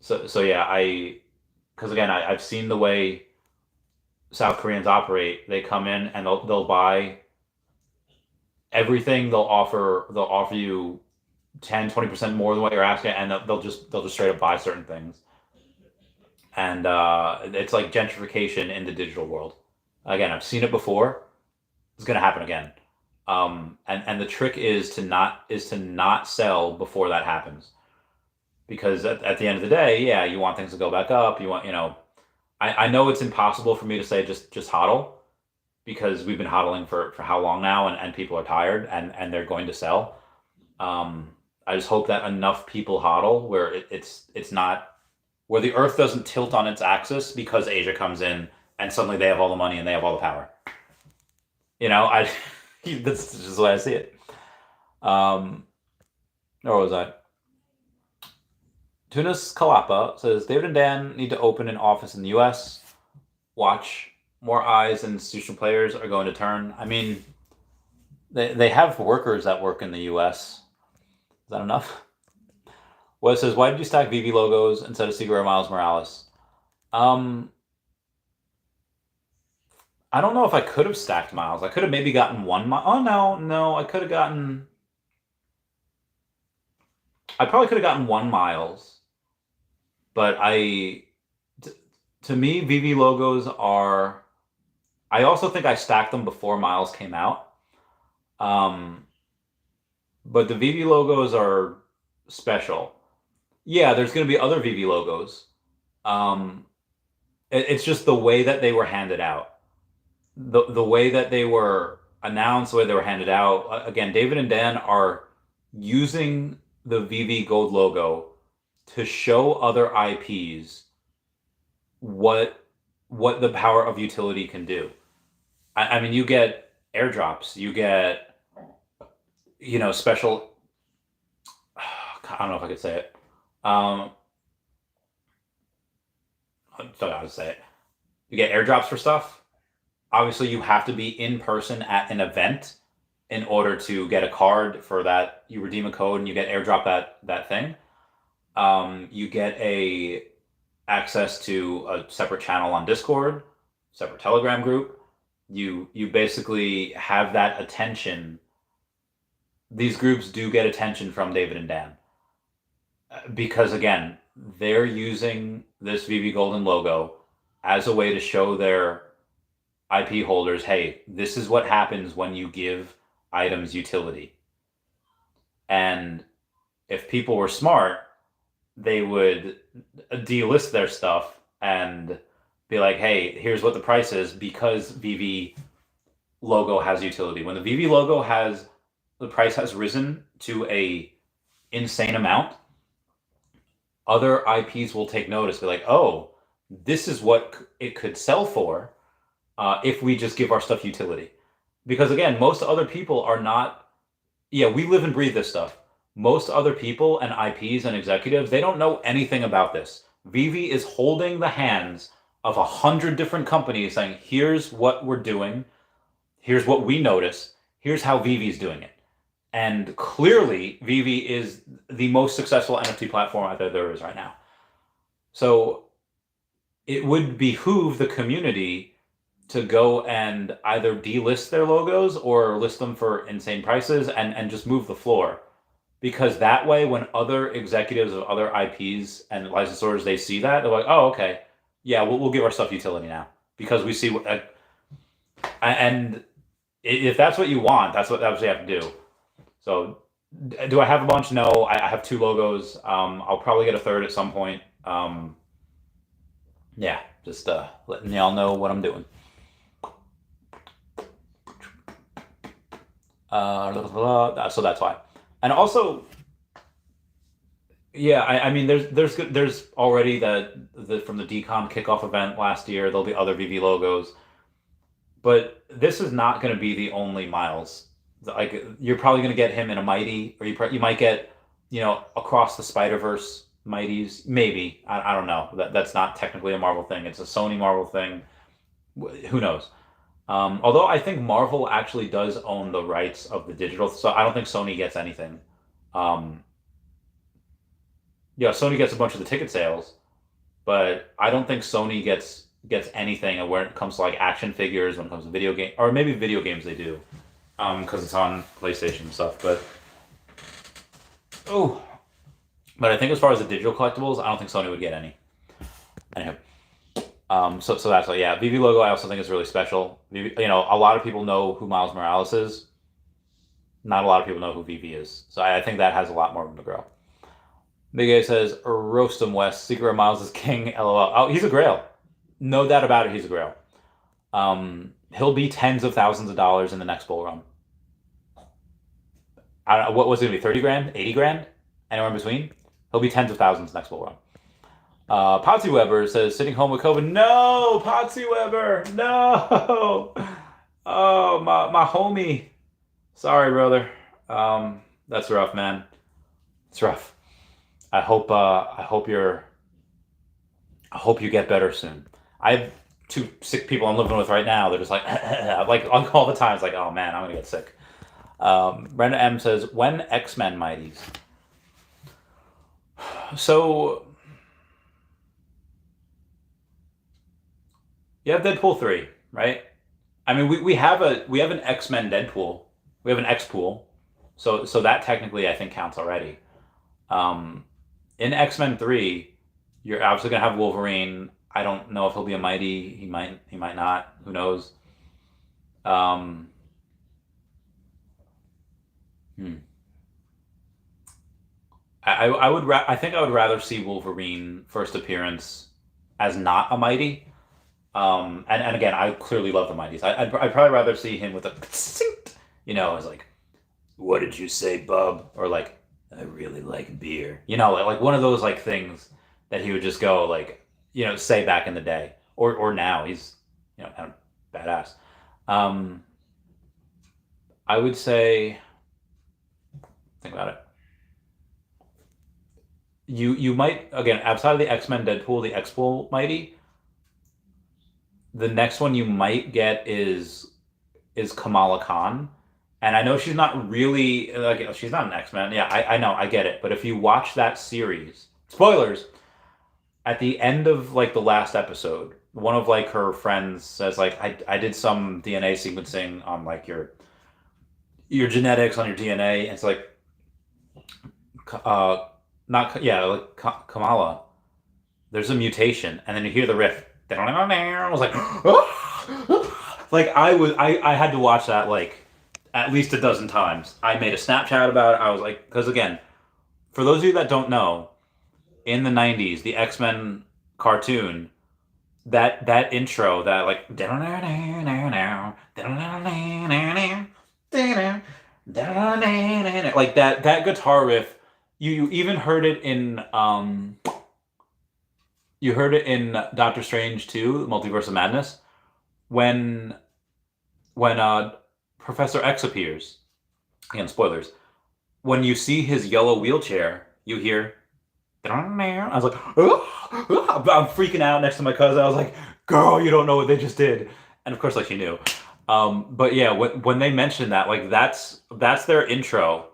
yeah, because again, I've seen the way South Koreans operate. They come in and they'll buy everything. They'll offer you 10-20% more than what you're asking, and they'll just straight up buy certain things. And it's like gentrification in the digital world. Again, I've seen it before. It's gonna happen again. And the trick is to not sell before that happens, because at the end of the day, yeah, you want things to go back up. I know it's impossible for me to say just hodl, because we've been hodling for how long now, and people are tired, and they're going to sell. I just hope that enough people hodl where it's not where the Earth doesn't tilt on its axis because Asia comes in and suddenly they have all the money and they have all the power. That's just the way I see it. Where was I? Tunis Kalapa says David and Dan need to open an office in the U.S. Watch, more eyes and institutional players are going to turn. I mean, they have workers that work in the U.S. Is that enough? Well, it says, why did you stack VV logos instead of Segura Miles Morales? I don't know if I could have stacked Miles. I could have maybe gotten one mile. Oh, no. I probably could have gotten one Miles. But to me, VV logos are... I also think I stacked them before Miles came out. But the VV logos are special. Yeah, there's going to be other VV logos. It's just the way that they were handed out. The way that they were announced, the way they were handed out. Again, David and Dan are using the VV Gold logo to show other IPs what the power of utility can do. I mean, you get airdrops, you get, special. I don't know if I could say it. I don't know how to say it. You get airdrops for stuff. Obviously, you have to be in person at an event in order to get a card for that. You redeem a code and you get airdrop that thing. You get access to a separate channel on Discord, separate Telegram group. You basically have that attention. These groups do get attention from David and Dan. Because again, they're using this VV Golden logo as a way to show their IP holders, hey, this is what happens when you give items utility. And if people were smart, they would delist their stuff and be like, hey, here's what the price is because VV logo has utility. When the VV logo the price has risen to a insane amount, other IPs will take notice, be like, oh, this is what it could sell for if we just give our stuff utility. Because again, most other people are not, we live and breathe this stuff. Most other people and IPs and executives, they don't know anything about this. VV is holding the hands of 100 different companies saying, here's what we're doing, here's what we notice, here's how VV's doing it. And clearly, VV is the most successful NFT platform out there is right now. So it would behoove the community to go and either delist their logos or list them for insane prices and just move the floor. Because that way, when other executives of other IPs and licensors, they see that, they're like, oh, okay, yeah, we'll give our stuff utility now. Because we see what... And if that's what you want, that's what you have to do. So, do I have a bunch? No, I have 2 logos. I'll probably get a 3rd at some point. Just letting y'all know what I'm doing. So that's why. And also, I mean, there's already the from the DCOM kickoff event last year. There'll be other VV logos, but this is not going to be the only Miles. Like, you're probably going to get him in a Mighty, or you might get, across the Spider-Verse Mighties. Maybe. I don't know. That's not technically a Marvel thing. It's a Sony Marvel thing. Who knows? Although I think Marvel actually does own the rights of the digital, so I don't think Sony gets anything. Sony gets a bunch of the ticket sales, but I don't think Sony gets anything when it comes to like action figures, when it comes to video game, or maybe video games they do. Because it's on PlayStation and stuff, but I think as far as the digital collectibles, I don't think Sony would get any. Anyway, so that's why, VV logo I also think is really special. VV, a lot of people know who Miles Morales is. Not a lot of people know who VV is, so I think that has a lot more room to grow. Big A says, roast him, West. Secret of Miles is king, LOL. Oh, he's a grail. No doubt about it, he's a grail. He'll be tens of thousands of dollars in the next bull run. I don't know, what was it going to be, 30 grand, 80 grand? Anywhere in between? He'll be tens of thousands next bull run. Potsy Weber says, sitting home with COVID. No, Potsy Weber, no. Oh, my homie. Sorry, brother. That's rough, man. It's rough. I hope I hope you get better soon. I have two sick people I'm living with right now. They're just like all the time. It's like, oh man, I'm gonna get sick. Brenda M says, when X-Men Mighties. So you have Deadpool 3, right? I mean, we have an X-Men Deadpool. We have an X-Pool. So that technically I think counts already. In X-Men 3, you're obviously gonna have Wolverine. I don't know if he'll be a Mighty. He might not. Who knows? Um, hmm. I think I would rather see Wolverine first appearance as not a Mighty. And again, I clearly love the Mighties. I'd probably rather see him with a, as like, what did you say, bub? Or like, I really like beer. Like one of those like things that he would just go like, say back in the day or now. He's kind of badass. Um, I would say, think about it. You might again outside of the X-Men Deadpool, the X-Pool Mighty. The next one you might get is Kamala Khan. And I know she's not really like she's not an X-Men. Yeah, I know, I get it. But if you watch that series, spoilers, at the end of like the last episode, one of like her friends says like I did some DNA sequencing on like your genetics on your DNA, and it's like not yeah, like Kamala, there's a mutation, and then you hear the riff. I was like, like I had to watch that like at least a dozen times. I made a Snapchat about it. I was like, because again, for those of you that don't know, in the '90s, the X-Men cartoon, that intro, that like like that guitar riff, you even heard it in you heard it in Doctor Strange 2, Multiverse of Madness, when Professor X appears. Again, spoilers. When you see his yellow wheelchair, you hear. I was like, I'm freaking out next to my cousin. I was like, girl, you don't know what they just did. And of course, like she knew. But yeah, when they mentioned that, like that's their intro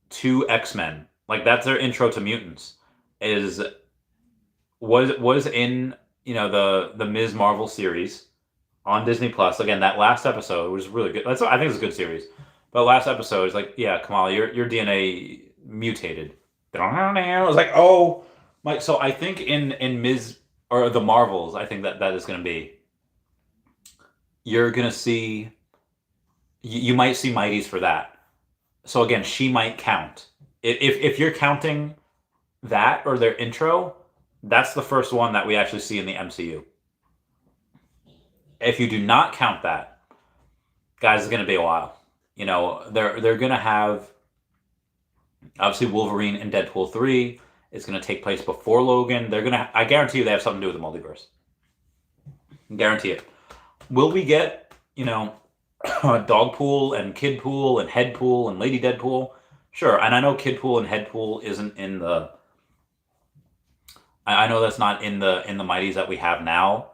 to X-Men. Like that's their intro to mutants. Is was in the Ms. Marvel series on Disney Plus. Again, that last episode was really good. I think it's a good series. But last episode is like, yeah, Kamala, your DNA mutated. I was like, oh my. So I think in Ms. or the Marvels, I think that is going to be. You're going to see. You might see Mighties for that. So again, she might count. If you're counting that or their intro, that's the first one that we actually see in the MCU. If you do not count that, guys, it's going to be a while. They're going to have obviously Wolverine and Deadpool 3 is going to take place before Logan. I guarantee you they have something to do with the multiverse. Guarantee it. Will we get, Dogpool and Kidpool and Headpool and Lady Deadpool? Sure. And I know Kidpool and Headpool isn't in the I know that's not in the Mighties that we have now,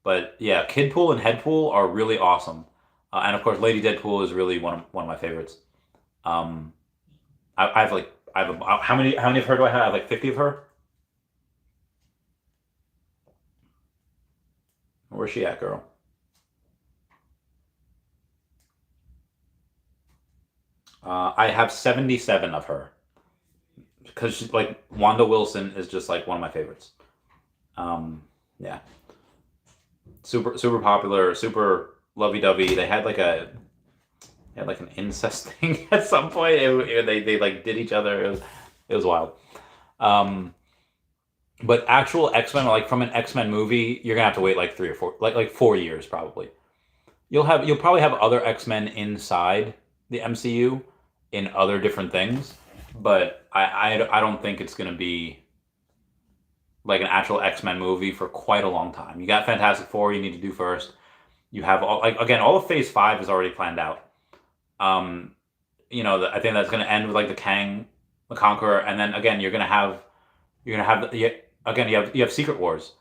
but yeah, Kidpool and Headpool are really awesome, and of course, Lady Deadpool is really one of my favorites. Um, I have like how many of her do I have? I have like 50 of her. Where's she at, girl? I have 77 of her because she's like Wanda Wilson is just like one of my favorites. Yeah, super popular, super lovey dovey. They had like an incest thing at some point. They like did each other. It was wild. Um, but actual X-Men, like from an X-Men movie, you're gonna have to wait like 3 or 4, like 4 years probably. You'll probably have other X-Men inside the MCU in other different things, but I don't think it's gonna be like an actual X-Men movie for quite a long time. You got Fantastic Four you need to do first. You have all, like, again, all of Phase 5 is already planned out. I think that's going to end with like the Kang, the Conqueror, and then again you have Secret Wars.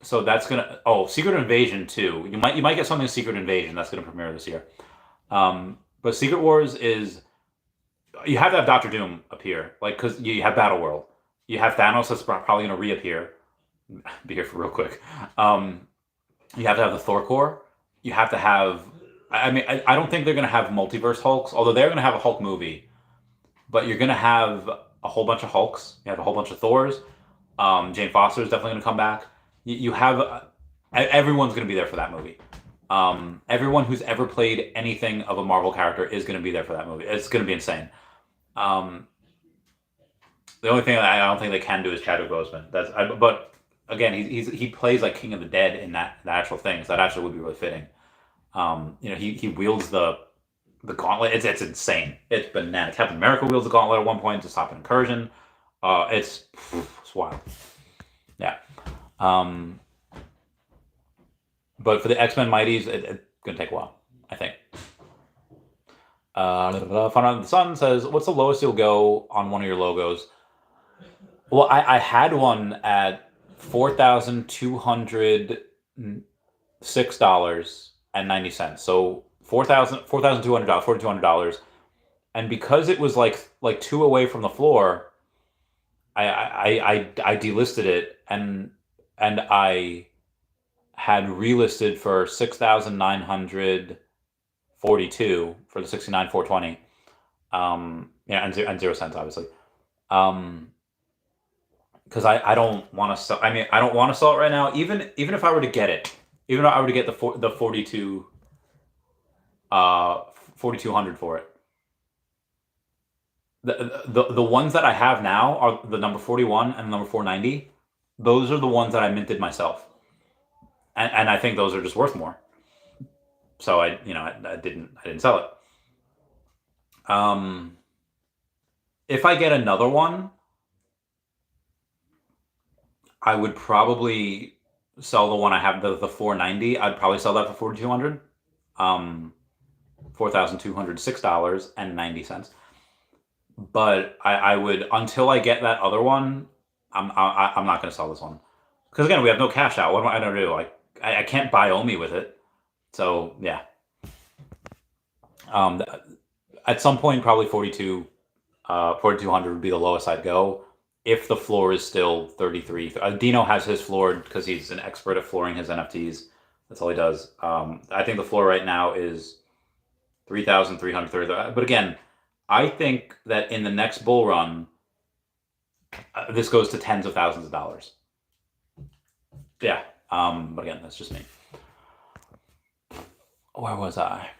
So that's gonna Secret Invasion too. You might get something Secret Invasion that's gonna premiere this year. But Secret Wars is you have to have Doctor Doom appear, like, because you have Battle World. You have Thanos that's probably gonna reappear. Be here for real quick. You have to have the Thor core. You have to have. I don't think they're gonna have multiverse Hulks, although they're gonna have a Hulk movie. But you're gonna have a whole bunch of Hulks. You have a whole bunch of Thors. Jane Foster is definitely gonna come back. You have everyone's gonna be there for that movie. Everyone who's ever played anything of a Marvel character is gonna be there for that movie. It's gonna be insane. The only thing I don't think they can do is Chadwick Boseman. But again, he plays like King of the Dead in the actual thing, so that actually would be really fitting. He wields the gauntlet. It's insane. It's bananas. Captain America wields the gauntlet at one point to stop an incursion. It's wild. Yeah. But for the X-Men Mighties, it's gonna take a while, I think. Fun on the Sun says, "What's the lowest you'll go on one of your logos?" Well, I had one at $4,206.90. So $4,200, $4,200, and because it was like two away from the floor, I delisted it and I had relisted for 6,942 for the 69,420. And 0 cents, obviously. Because I don't want to sell. I don't want to sell it right now. Even if I were to get it, even if I were to get the 4,200 for it. The ones that I have now are the number 41 and the number 490. Those are the ones that I minted myself, and I think those are just worth more. So I didn't sell it. If I get another one, I would probably sell the one I have, the 490. I'd probably sell that for 4,200. $4,206.90. But I would, until I get that other one, I'm not going to sell this one, because again, we have no cash out. What am I going to do? Like, I can't buy Omi with it. So yeah. At some point, probably 4,200 would be the lowest I'd go if the floor is still 33. Dino has his floor because he's an expert at flooring his NFTs. That's all he does. I think the floor right now is 3,330. But again, I think that in the next bull run, this goes to tens of thousands of dollars. Yeah. But again, that's just me. Where was I?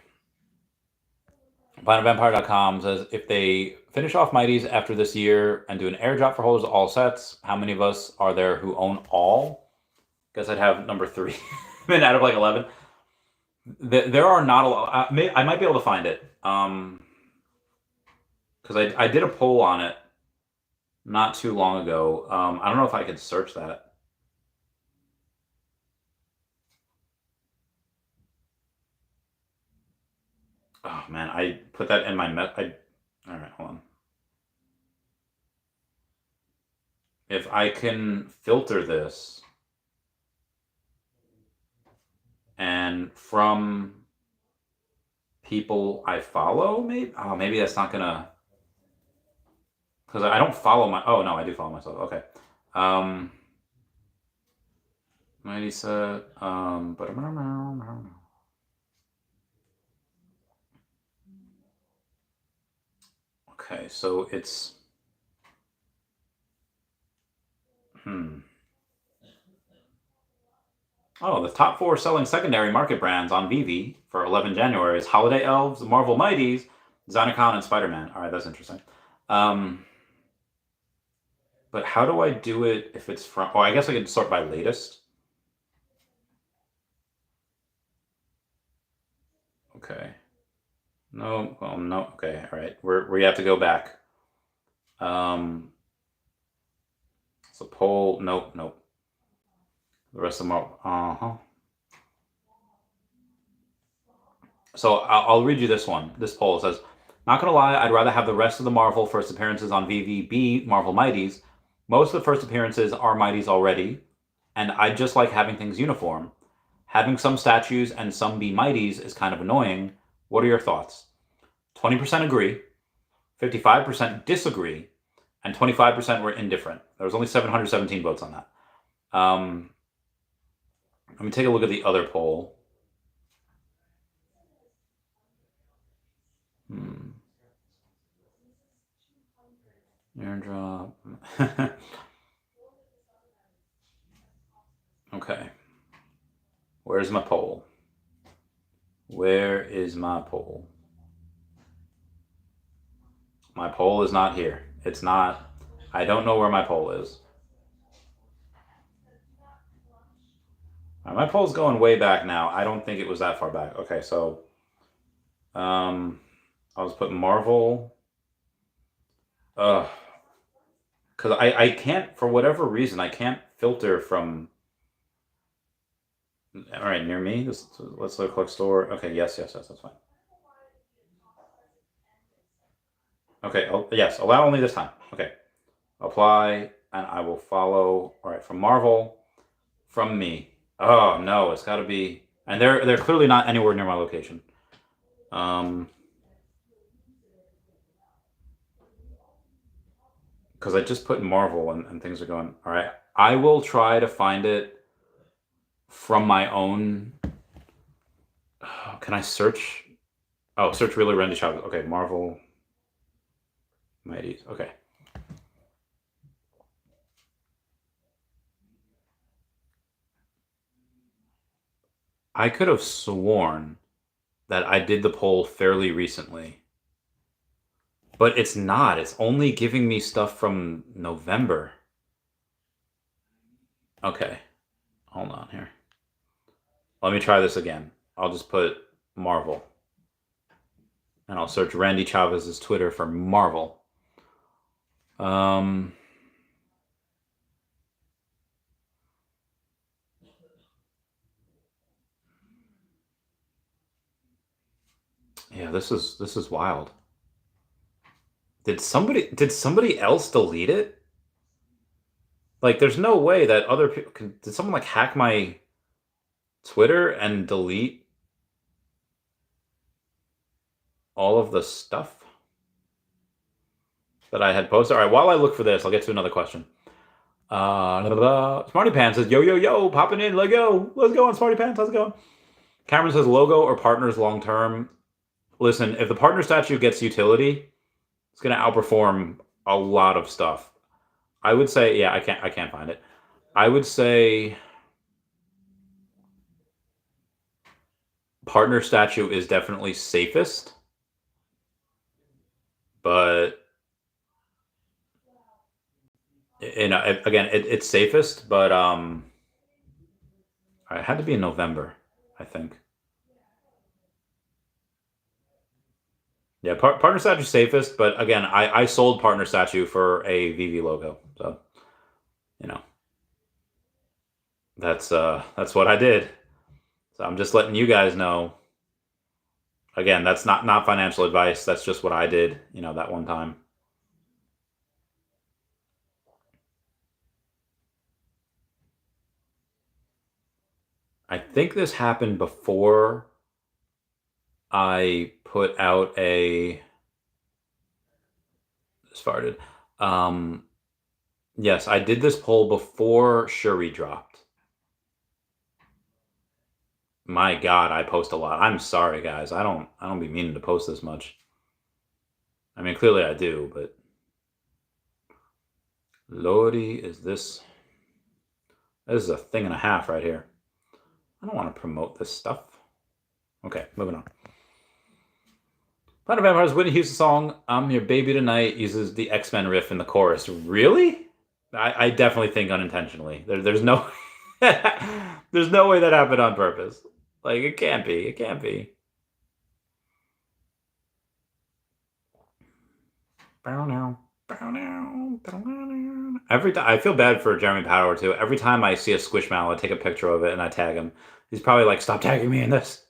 VinyLVampire.com says, if they finish off Mighties after this year and do an airdrop for holders of all sets, how many of us are there who own all? Guess I'd have number 3. Out of like 11. There are not a lot. I might be able to find it. Because I did a poll on it not too long ago. I don't know if I could search that. Oh man, I put that in my all right, hold on. If I can filter this and from people I follow, maybe that's not gonna, because I don't follow my. Oh no, I do follow myself. Okay. Mighty set. Okay, so it's Oh, the top 4 selling secondary market brands on Veve for 11 January is Holiday Elves, Marvel Mighties, Zynicon, and Spider-Man. All right, that's interesting. But how do I do it if it's from... Oh, I guess I could sort by latest. Okay. No, well, no. Okay, all right. We have to go back. So poll, nope. The rest of them are, So I'll read you this one. This poll says, not gonna lie, I'd rather have the rest of the Marvel first appearances on VV be Marvel Mighties. Most of the first appearances are Mighties already, and I just like having things uniform. Having some statues and some be Mighties is kind of annoying. What are your thoughts? 20% agree, 55% disagree, and 25% were indifferent. There was only 717 votes on that. Let me take a look at the other poll. Airdrop. Okay. Where's my poll? Where is my poll? My poll is not here. It's not. I don't know where my poll is. My poll's going way back now. I don't think it was that far back. Okay, so I'll just put Marvel. Because I can't, for whatever reason, I can't filter from. All right, near me. Let's look collect store. Okay, yes, that's fine. Okay, yes, allow only this time. Okay, apply, and I will follow. All right, from Marvel, from me. Oh no, it's got to be, and they're clearly not anywhere near my location. Because I just put Marvel and things are going. All right, I will try to find it from my own. Can I search? Oh, search really Wendy Chavez. Okay, Marvel. Mighties. Okay. I could have sworn that I did the poll fairly recently. But it's not. It's only giving me stuff from November. Okay. Hold on here. Let me try this again. I'll just put Marvel. And I'll search Randy Chavez's Twitter for Marvel. Yeah, this is wild. Did somebody else delete it? Like, there's no way that other people did someone like hack my Twitter and delete all of the stuff that I had posted? All right, while I look for this, I'll get to another question. Smarty Pants says, yo, popping in, let's go on Smarty Pants, how's it going? Cameron says, logo or partners long term. Listen, if the partner statue gets utility, it's going to outperform a lot of stuff. I would say, yeah, I can't find it. I would say partner statue is definitely safest, but again, it's safest, but it had to be in November, I think. Yeah, partner statue safest, but again, I sold partner statue for a VV logo, so that's what I did. So I'm just letting you guys know. Again, that's not financial advice. That's just what I did, that one time. I think this happened before I put out started. Yes, I did this poll before Shuri dropped. My God, I post a lot. I'm sorry, guys. I don't be meaning to post this much. I mean, clearly I do, but Lordy, is this is a thing and a half right here. I don't want to promote this stuff. Okay, moving on. Planet Vampires Whitney Houston song "I'm Your Baby Tonight" uses the X-Men riff in the chorus. Really? I definitely think unintentionally. There's no there's no way that happened on purpose. Like, it can't be. It can't be. Bow now. Every time I feel bad for Jeremy Power too. Every time I see a Squishmallow, I take a picture of it and I tag him. He's probably like, "Stop tagging me in this."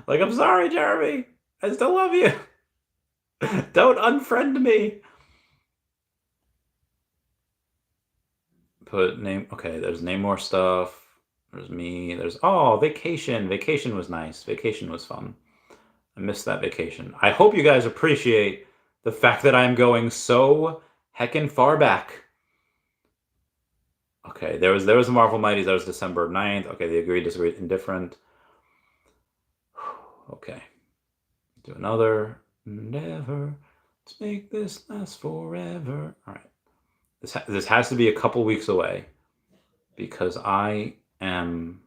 Like, I'm sorry, Jeremy. I still love you. Don't unfriend me. Put name. Okay, there's name more stuff. There's me. There's vacation. Vacation was nice. Vacation was fun. I missed that vacation. I hope you guys appreciate the fact that I'm going so heckin' far back. Okay, there was a Marvel Mighties. That was December 9th. Okay, they agreed, disagreed, indifferent. Okay. Do another endeavor to make this last forever. All right. This has to be a couple weeks away because I am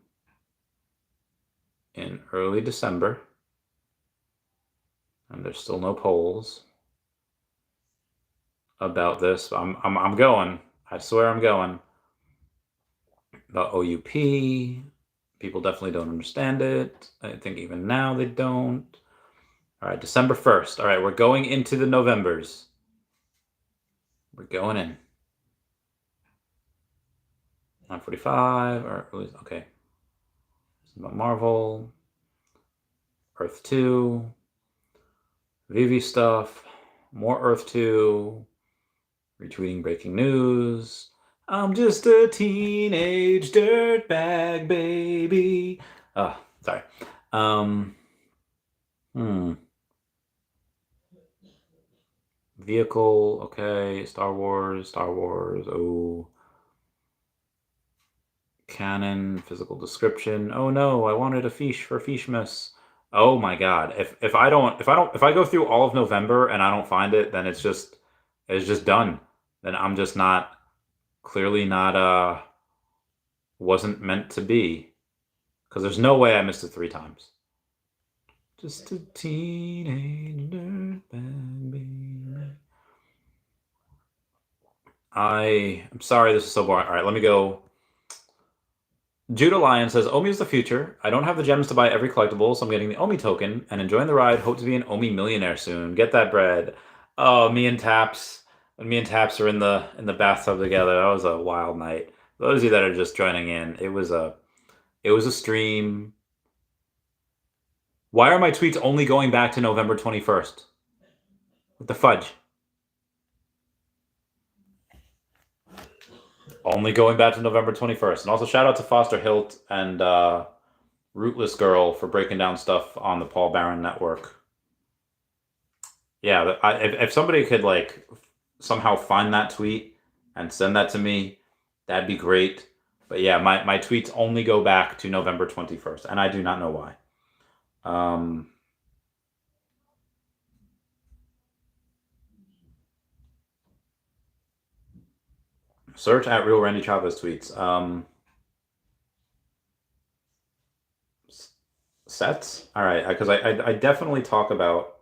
in early December and there's still no polls about this. I'm going. I swear I'm going. The OUP, people definitely don't understand it. I think even now they don't. All right, December 1st. All right, we're going into the Novembers. We're going in. 9:45, or okay. About Marvel, Earth 2, Veve stuff, more Earth 2, retweeting breaking news. I'm just a teenage dirtbag baby. Sorry. Vehicle, okay. Star Wars. Oh. Canon, physical description. Oh no, I wanted a Feesh for Feeshmas. Oh my god. If I go through all of November and I don't find it, then it's just done. Then I'm just clearly not wasn't meant to be. Because there's no way I missed it 3 times. Just a teenage dirtbag baby. I'm sorry this is so boring. All right, let me go. Judah Lion says, Omi is the future. I don't have the gems to buy every collectible, so I'm getting the Omi token and enjoying the ride. Hope to be an Omi millionaire soon. Get that bread. Oh, me and Taps. When me and Taps are in the bathtub together, that was a wild night. Those of you that are just joining in, it was a stream. Why are my tweets only going back to November 21st? What the fudge? Only going back to November 21st. And also shout out to Foster Hilt and Rootless Girl for breaking down stuff on the Paul Barron Network. Yeah, if somebody could somehow find that tweet and send that to me, that'd be great. But yeah, my tweets only go back to November 21st, and I do not know why. Search at Real Randy Chavez tweets. Sets? All right, because I definitely talk about.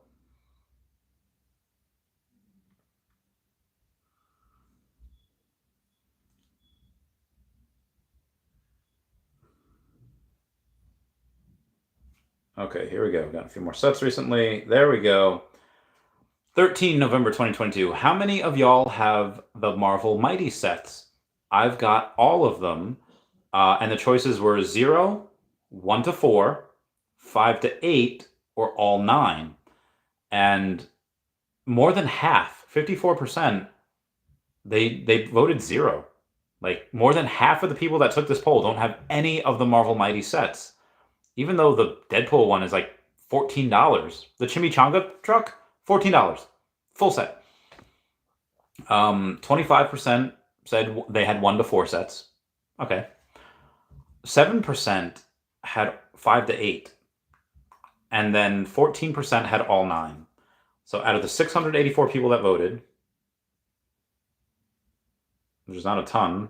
Okay, here we go. Got a few more sets recently. There we go. 13 November 2022. How many of y'all have the Marvel Mighty sets? I've got all of them. And the choices were 0, 1 to 4, 5 to 8, or all 9. And more than half, 54%, they voted 0. Like, more than half of the people that took this poll don't have any of the Marvel Mighty sets. Even though the Deadpool one is like $14. The Chimichanga truck, $14. Full set. 25% said they had 1 to 4 sets. Okay. 7% had 5 to 8. And then 14% had all 9. So out of the 684 people that voted, which is not a ton,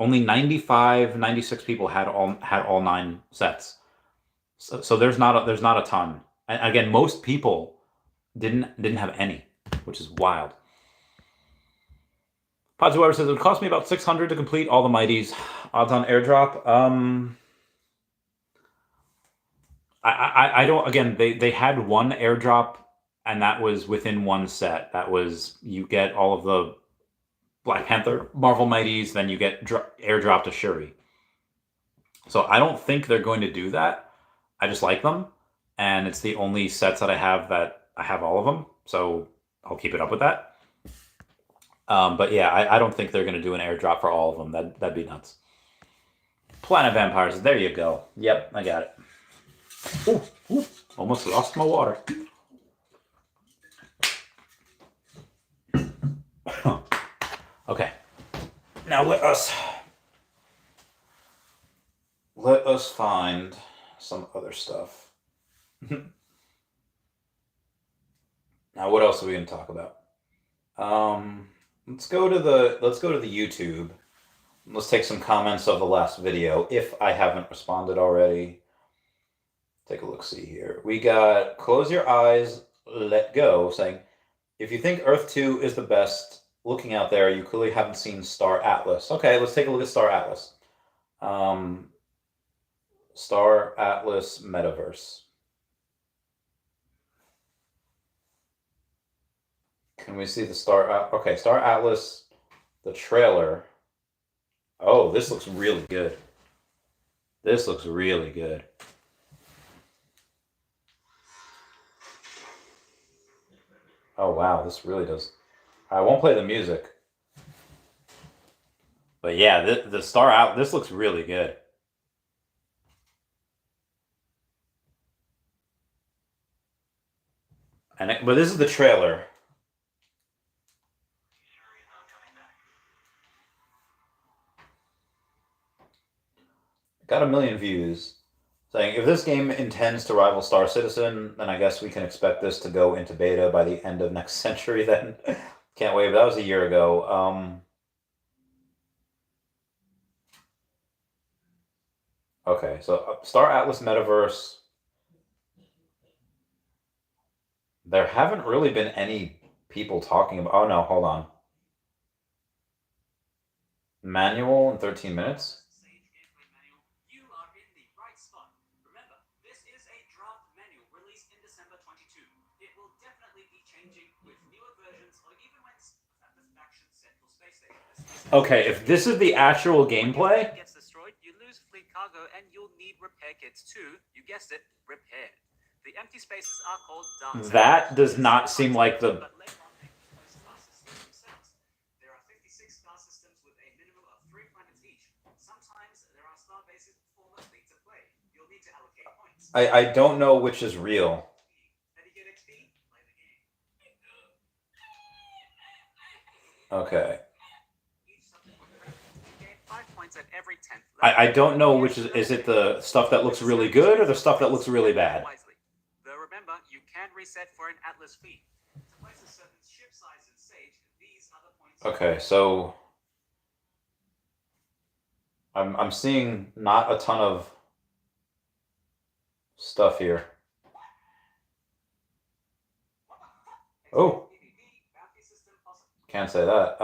only 96 people had all 9 sets. So there's not a ton. And again, most people didn't have any, which is wild. Pods Whoever says it would cost me about 600 to complete all the Mighties. Odds on airdrop. I don't. Again, they had one airdrop and that was within one set. That was, you get all of the Black Panther Marvel Mighties, then you get airdropped a Shuri. So I don't think they're going to do that. I just like them, and it's the only sets that I have all of them, so I'll keep it up with that. But yeah, I don't think they're going to do an airdrop for all of them. That'd be nuts. Planet Vampires, there you go. Yep, I got it. Ooh, almost lost my water. Okay, now let us find some other stuff. Now, what else are we going to talk about? Let's go to the YouTube. Let's take some comments of the last video, if I haven't responded already. Take a look-see here. We got Close Your Eyes, Let Go, saying, if you think Earth 2 is the best, looking out there, you clearly haven't seen Star Atlas. Okay, let's take a look at Star Atlas. Star Atlas Metaverse. Can we see the Star? Okay, Star Atlas, the trailer. Oh, this looks really good. This looks really good. Oh, wow, this really does. I won't play the music. But yeah, the Star Out, this looks really good. But this is the trailer. Got 1 million views. Saying, if this game intends to rival Star Citizen, then I guess we can expect this to go into beta by the end of next century then. Can't wait, but that was a year ago. Okay, so Star Atlas Metaverse. There haven't really been any people talking about... Oh no, hold on. Manual in 13 minutes? Okay, if this is the actual gameplay... Gets destroyed, you lose fleet cargo and you'll need repair kits too. You guessed it, repaired. The empty spaces are called dark. That does not seem like the... There are 56 star systems with a minimum of 3 planets each. Sometimes there are star bases with former fleets at play. You'll need to allocate points. I don't know which is real. Okay. I don't know which is it the stuff that looks really good or the stuff that looks really bad? Though remember, you can reset for an Atlas fee. Okay, so I'm seeing not a ton of stuff here. Oh. Can't say that.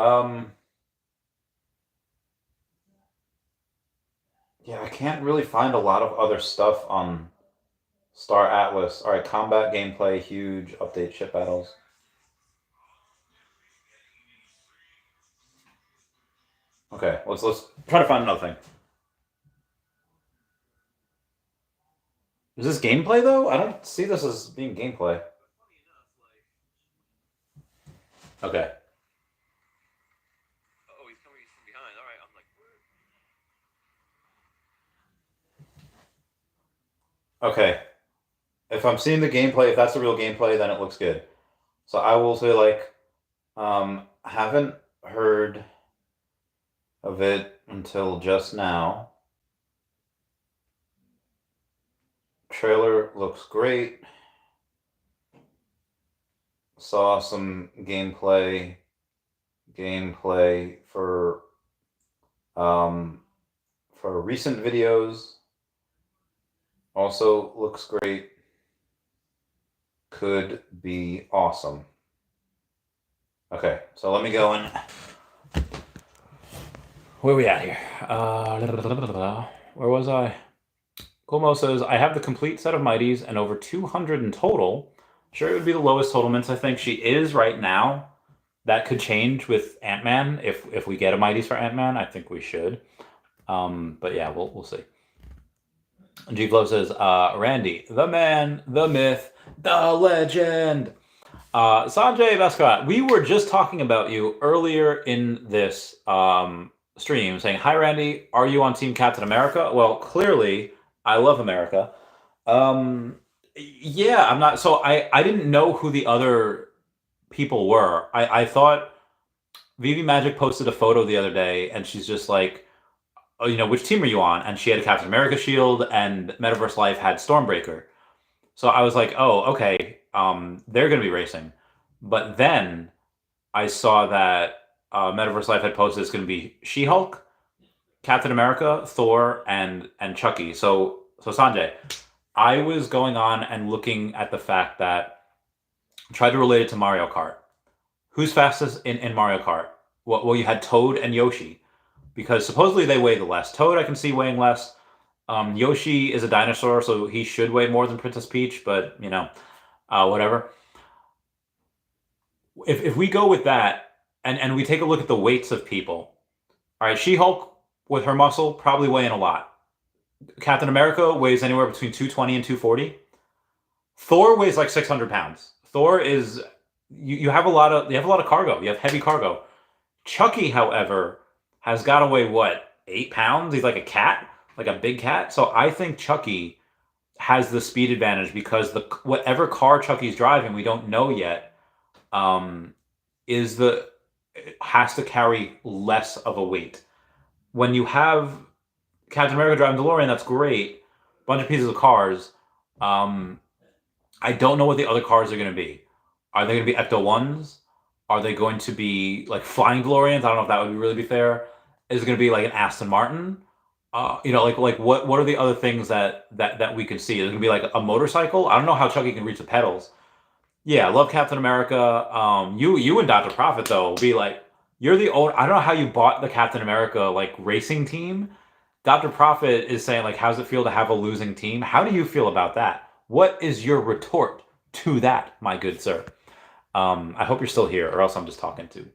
Yeah, I can't really find a lot of other stuff on Star Atlas. All right, combat gameplay, huge, update ship battles. Okay, let's try to find another thing. Is this gameplay though? I don't see this as being gameplay. Okay. Oh, he's coming from behind. All right, I'm like. Okay. If I'm seeing the gameplay, if that's the real gameplay, then it looks good. So I will say, like, haven't heard of it until just now. Trailer looks great. Saw some gameplay for recent videos. Also looks great. Could be awesome. Okay, so let me go in. Where are we at here? Where was I? Como says, I have the complete set of Mighties and over 200 in total. Sure, it would be the lowest total mints I think she is right now. That could change with Ant-Man if we get a Mighties for Ant-Man. I think we should. But yeah, we'll see. G Flow says, Randy, the man, the myth, the legend. Sanjay Vasquat, we were just talking about you earlier in this stream, saying, "Hi, Randy. Are you on Team Captain America?" Well, clearly, I love America. Yeah, I'm not. So I didn't know who the other people were. I thought Vivi Magic posted a photo the other day, and she's just like, "Oh, which team are you on?" And she had a Captain America shield, and Metaverse Life had Stormbreaker. So I was like, "Oh, okay, they're going to be racing." But then I saw that Metaverse Life had posted it's going to be She-Hulk, Captain America, Thor, and Chucky. So Sanjay, I was going on and looking at the fact that tried to relate it to Mario Kart. Who's fastest in Mario Kart? Well, you had Toad and Yoshi, because supposedly they weigh the less. Toad I can see weighing less. Yoshi is a dinosaur, so he should weigh more than Princess Peach, but whatever. If we go with that and we take a look at the weights of people, all right, She-Hulk with her muscle probably weighing a lot. Captain America weighs anywhere between 220 and 240. Thor weighs like 600 pounds. Thor is you have a lot of cargo. You have heavy cargo. Chucky, however, has got to weigh what, 8 pounds? He's like a cat, like a big cat. So I think Chucky has the speed advantage because whatever car Chucky's driving, we don't know yet, has to carry less of a weight. When you have Captain America driving DeLorean, that's great. Bunch of pieces of cars. I don't know what the other cars are going to be. Are they going to be Ecto-1s? Are they going to be like flying DeLoreans? I don't know if that would really be fair. Is it going to be like an Aston Martin? Like what are the other things that we can see? Is it going to be like a motorcycle? I don't know how Chucky can reach the pedals. Yeah, I love Captain America. You and Dr. Prophet though will be like, you're the old. I don't know how you bought the Captain America like racing team. Dr. Prophet is saying like, how's it feel to have a losing team? How do you feel about that? What is your retort to that, my good sir? I hope you're still here, or else I'm just talking to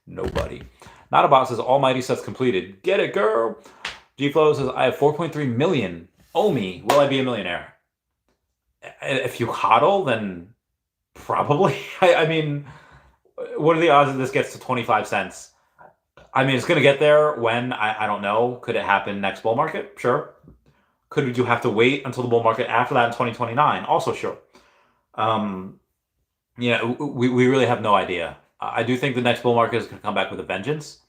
nobody. Not a bot says almighty sets completed. Get it, girl. G Flow says I have 4.3 million. Oh me, will I be a millionaire? If you hodl, then probably. I mean, what are the odds that this gets to 25 cents? I mean, it's going to get there when, I don't know. Could it happen next bull market? Sure. Could you have to wait until the bull market after that in 2029? Also sure. We really have no idea. I do think the next bull market is going to come back with a vengeance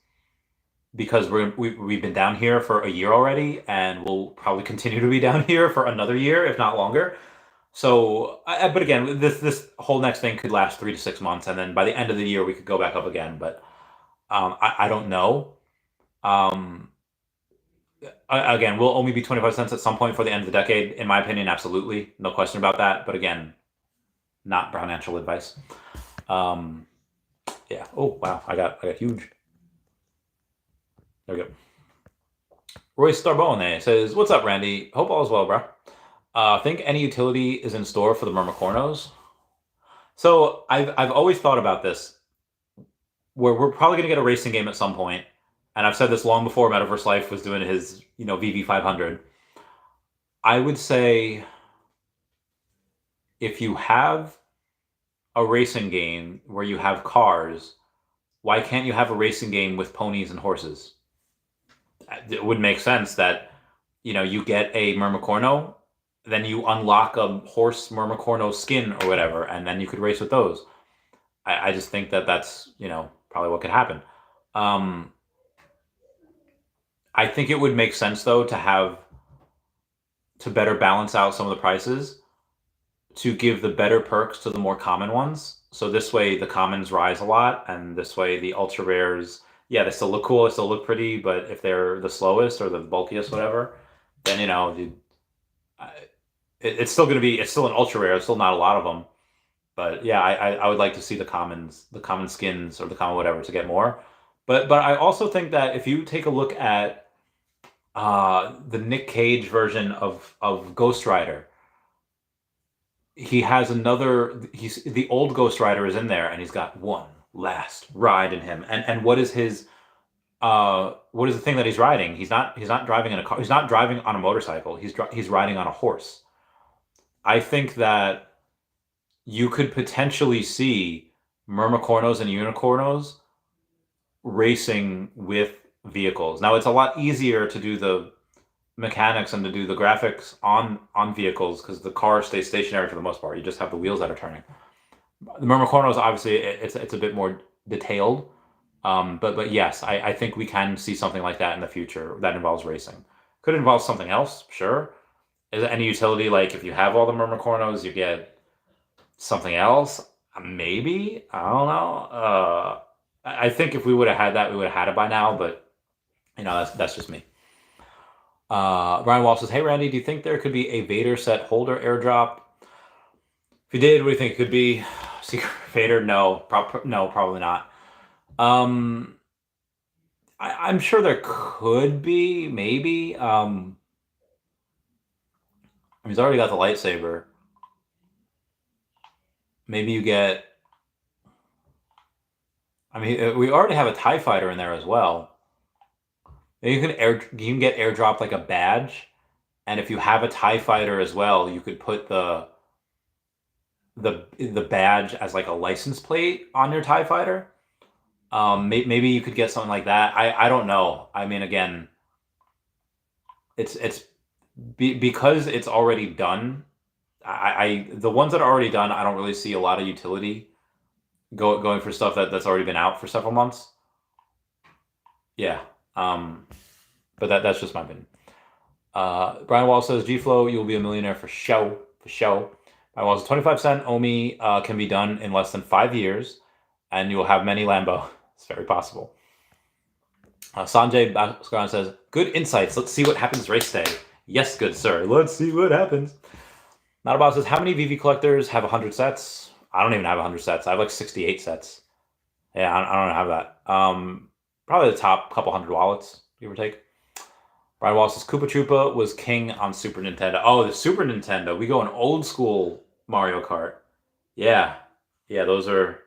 because we've been down here for a year already, and we'll probably continue to be down here for another year, if not longer. So, but again, this whole next thing could last 3 to 6 months, and then by the end of the year, we could go back up again. But I don't know. Again, we'll only be 25 cents at some point for the end of the decade. In my opinion, absolutely. No question about that. But again, not financial advice. Yeah. Oh, wow. I got huge. There we go. Roy Starbone says, "What's up, Randy? Hope all is well, bro. Think any utility is in store for the Myrmicornos?" So I've always thought about this, where we're probably going to get a racing game at some point, and I've said this long before Metaverse Life was doing his VV500. I would say if you have a racing game where you have cars, why can't you have a racing game with ponies and horses? It would make sense that you get a Myrmicorno, then you unlock a horse Myrmicorno skin or whatever, and then you could race with those. I just think that's probably what could happen. I think it would make sense though to better balance out some of the prices, to give the better perks to the more common ones. So this way the commons rise a lot, and this way the ultra rares, yeah, they still look cool, they still look pretty, but if they're the slowest or the bulkiest, whatever, then it's still going to be, it's still an ultra rare, it's still not a lot of them. But yeah, I would like to see the common skins or the common whatever to get more. But I also think that if you take a look at the Nick Cage version of Ghost Rider, he has another. He's the old Ghost Rider is in there, and he's got one last ride in him. And what is his? What is the thing that he's riding? He's not driving in a car. He's not driving on a motorcycle. He's riding on a horse. I think that you could potentially see Mermicornos and Unicornos racing with vehicles. Now it's a lot easier to do the mechanics and to do the graphics on vehicles because the car stays stationary for the most part. You just have the wheels that are turning. The Mermicornos, obviously, it's a bit more detailed. But yes, I think we can see something like that in the future that involves racing. Could involve something else, sure. Is there any utility, like if you have all the Mermicornos, you get something else? Maybe. I don't know. I think if we would have had that, we would have had it by now, but that's just me. Brian Wall says, "Hey Randy, do you think there could be a Vader set holder airdrop? If you did, what do you think it could be? Secret Vader? No, no, probably not. I'm sure there could be, maybe. He's already got the lightsaber. Maybe you get. I mean, we already have a TIE fighter in there as well. You can get airdropped like a badge, and if you have a TIE fighter as well, you could put the badge as like a license plate on your TIE fighter. Maybe you could get something like that. I don't know. I mean, again, it's because it's already done. The ones that are already done, I don't really see a lot of utility going for stuff that's already been out for several months. Yeah. But that's just my opinion. Brian Wall says, G-Flow, you'll be a millionaire for show. Brian Wall says, 25-cent Omi can be done in less than 5 years, and you will have many Lambo. It's very possible. Sanjay Bhaskaran says, good insights. Let's see what happens race day. Yes, good sir. Let's see what happens. Not about says, how many VV collectors have 100 sets? I don't even have 100 sets. I have like 68 sets. Yeah, I don't have that. Probably the top couple hundred wallets, give or take. Brian Wall says, Koopa Troopa was king on Super Nintendo. Oh, the Super Nintendo. We go in old school Mario Kart. Yeah. Yeah, those are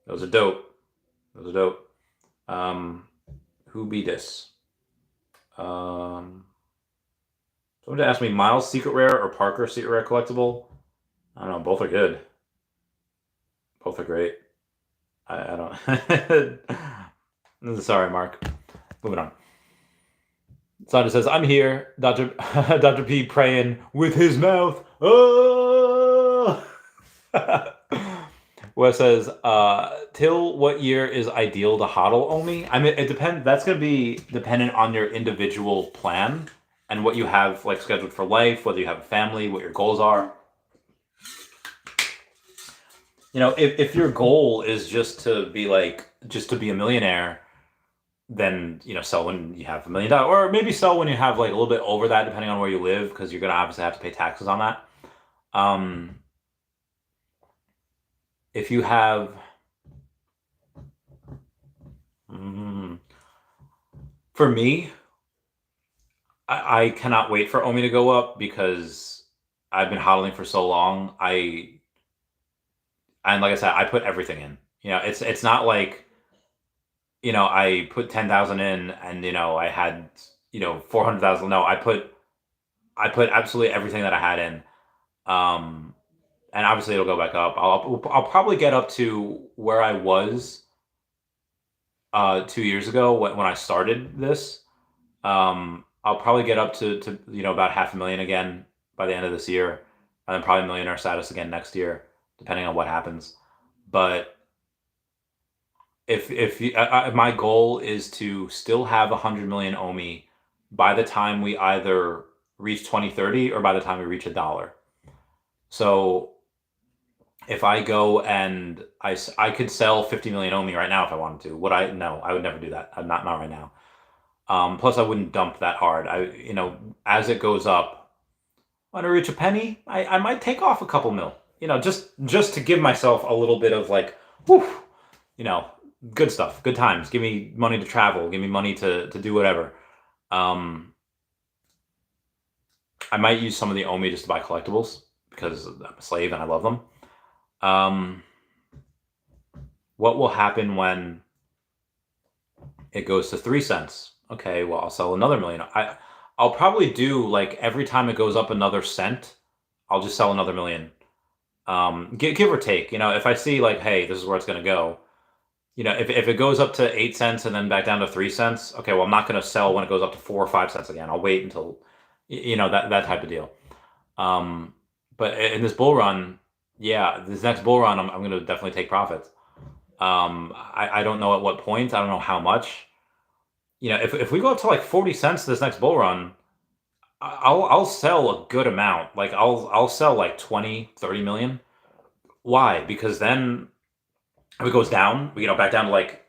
dope. Those are dope. Who be this? Someone asked me, Miles Secret Rare or Parker Secret Rare collectible? I don't know. Both are good. Both are great. I don't. Sorry, Mark. Moving on. Sandra says, I'm here. Dr. P praying with his mouth. Oh! Wes says, till what year is ideal to hodl Omi? I mean, it depends. That's going to be dependent on your individual plan and what you have like scheduled for life, whether you have a family, what your goals are. If your goal is just to be a millionaire, then sell when you have $1 million, or maybe sell when you have like a little bit over that, depending on where you live, because you're gonna obviously have to pay taxes on that. If you have, for me, I cannot wait for Omi to go up because I've been hodling for so long. And like I said, I put everything in. It's not like. I put 10,000 in and, I had, 400,000. No, I put absolutely everything that I had in. And obviously it'll go back up. I'll probably get up to where I was 2 years ago when I started this. I'll probably get up to about 500,000 again by the end of this year, and then probably millionaire status again next year, depending on what happens. But if my goal is to still have 100 million Omi by the time we either reach 2030 or by the time we reach $1. So if I go and I could sell 50 million Omi right now if I wanted to. Would I? No, I would never do that. Not right now. Plus I wouldn't dump that hard. As it goes up, when I reach a penny, I might take off a couple mil. Just to give myself a little bit of like, whew, good stuff, good times. Give me money to travel. Give me money to do whatever. I might use some of the Omi just to buy collectibles because I'm a slave and I love them. What will happen when it goes to 3 cents? Okay, well, I'll sell another million. I'll probably do, like, every time it goes up another cent, I'll just sell another million. Give or take. If I see, like, hey, this is where it's going to go. If it goes up to 8 cents and then back down to 3 cents, okay, well, I'm not going to sell when it goes up to 4 or 5 cents again. I'll wait until, that type of deal. But in this bull run, yeah, this next bull run, I'm going to definitely take profits. I don't know at what point. I don't know how much. If we go up to like 40 cents this next bull run, I'll sell a good amount. Like I'll sell like 20, 30 million. Why? Because then if it goes down, we back down to like,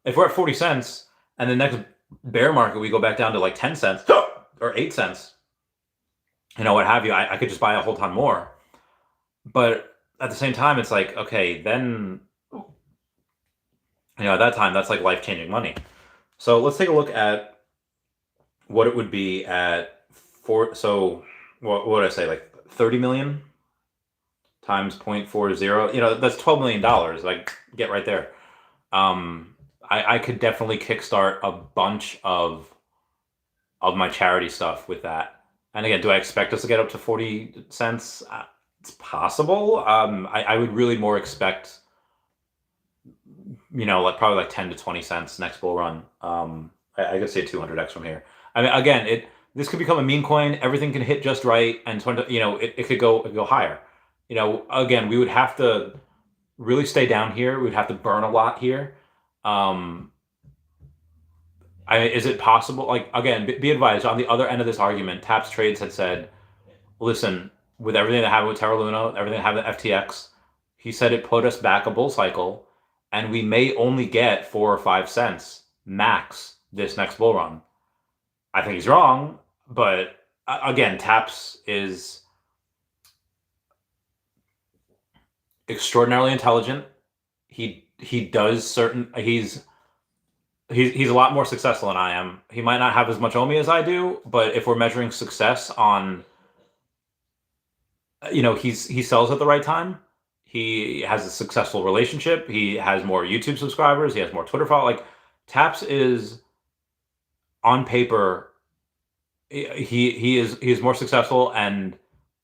if we're at 40 cents and the next bear market we go back down to like 10 cents or 8 cents, what have you, I could just buy a whole ton more. But at the same time, it's like, okay, then at that time, that's like life-changing money. So let's take a look at what it would be at so what would I say, like 30 million times 0.40, that's $12 million. Like, get right there. I could definitely kickstart a bunch of my charity stuff with that. And again, do I expect us to get up to 40 cents? It's possible. I would really more expect, like probably like 10 to 20 cents next bull run. I could say 200x from here. I mean, again, this could become a meme coin. Everything can hit just right, and it could go higher. Again, we would have to really stay down here. We'd have to burn a lot here. Is it possible? Like, again, be advised, on the other end of this argument, Taps Trades had said, listen, with everything that happened with Terra Luna, everything that happened with FTX, he said it put us back a bull cycle, and we may only get 4 or 5 cents max this next bull run. I think he's wrong, but again, Taps is extraordinarily intelligent. He does he's a lot more successful than I am. He might not have as much OMI as I do, but if we're measuring success on, he sells at the right time. He has a successful relationship. He has more YouTube subscribers. He has more Twitter followers. Like, Taps is, on paper, he is more successful, and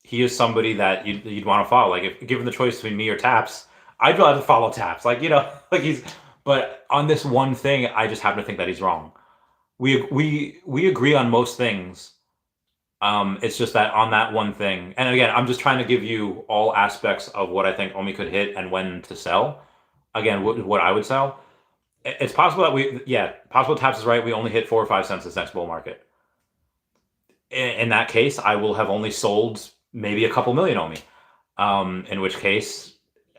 he is somebody that you'd want to follow. Like, if given the choice between me or Taps, I'd rather follow Taps. Like, like but on this one thing, I just happen to think that he's wrong. We agree on most things. It's just that on that one thing, and again, I'm just trying to give you all aspects of what I think OMI could hit and when to sell. Again, what I would sell. It's possible that possible Taps is right. We only hit 4 or 5 cents this next bull market. In that case, I will have only sold maybe a couple million OMI. In which case,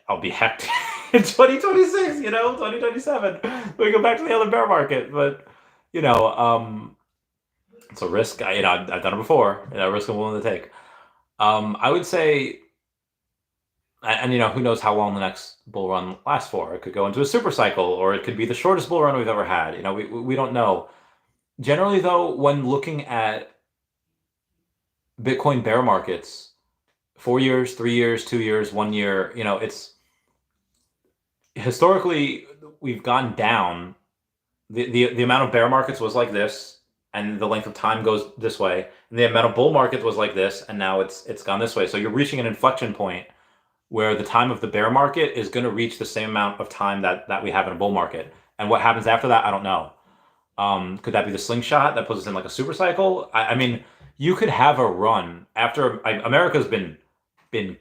I'll be hecked in 2026. 2027. We go back to the other bear market, but it's a risk. I've done it before. A risk I'm willing to take. I would say, and who knows how long the next bull run lasts for? It could go into a super cycle, or it could be the shortest bull run we've ever had. We don't know. Generally, though, when looking at Bitcoin bear markets, 4 years, 3 years, 2 years, 1 year, it's historically we've gone down. The amount of bear markets was like this, and the length of time goes this way, and the amount of bull markets was like this, and now it's gone this way. So you're reaching an inflection point where the time of the bear market is going to reach the same amount of time that we have in a bull market. And what happens after that, I don't know. Could that be the slingshot that puts us in like a super cycle? I mean, you could have a run after America's been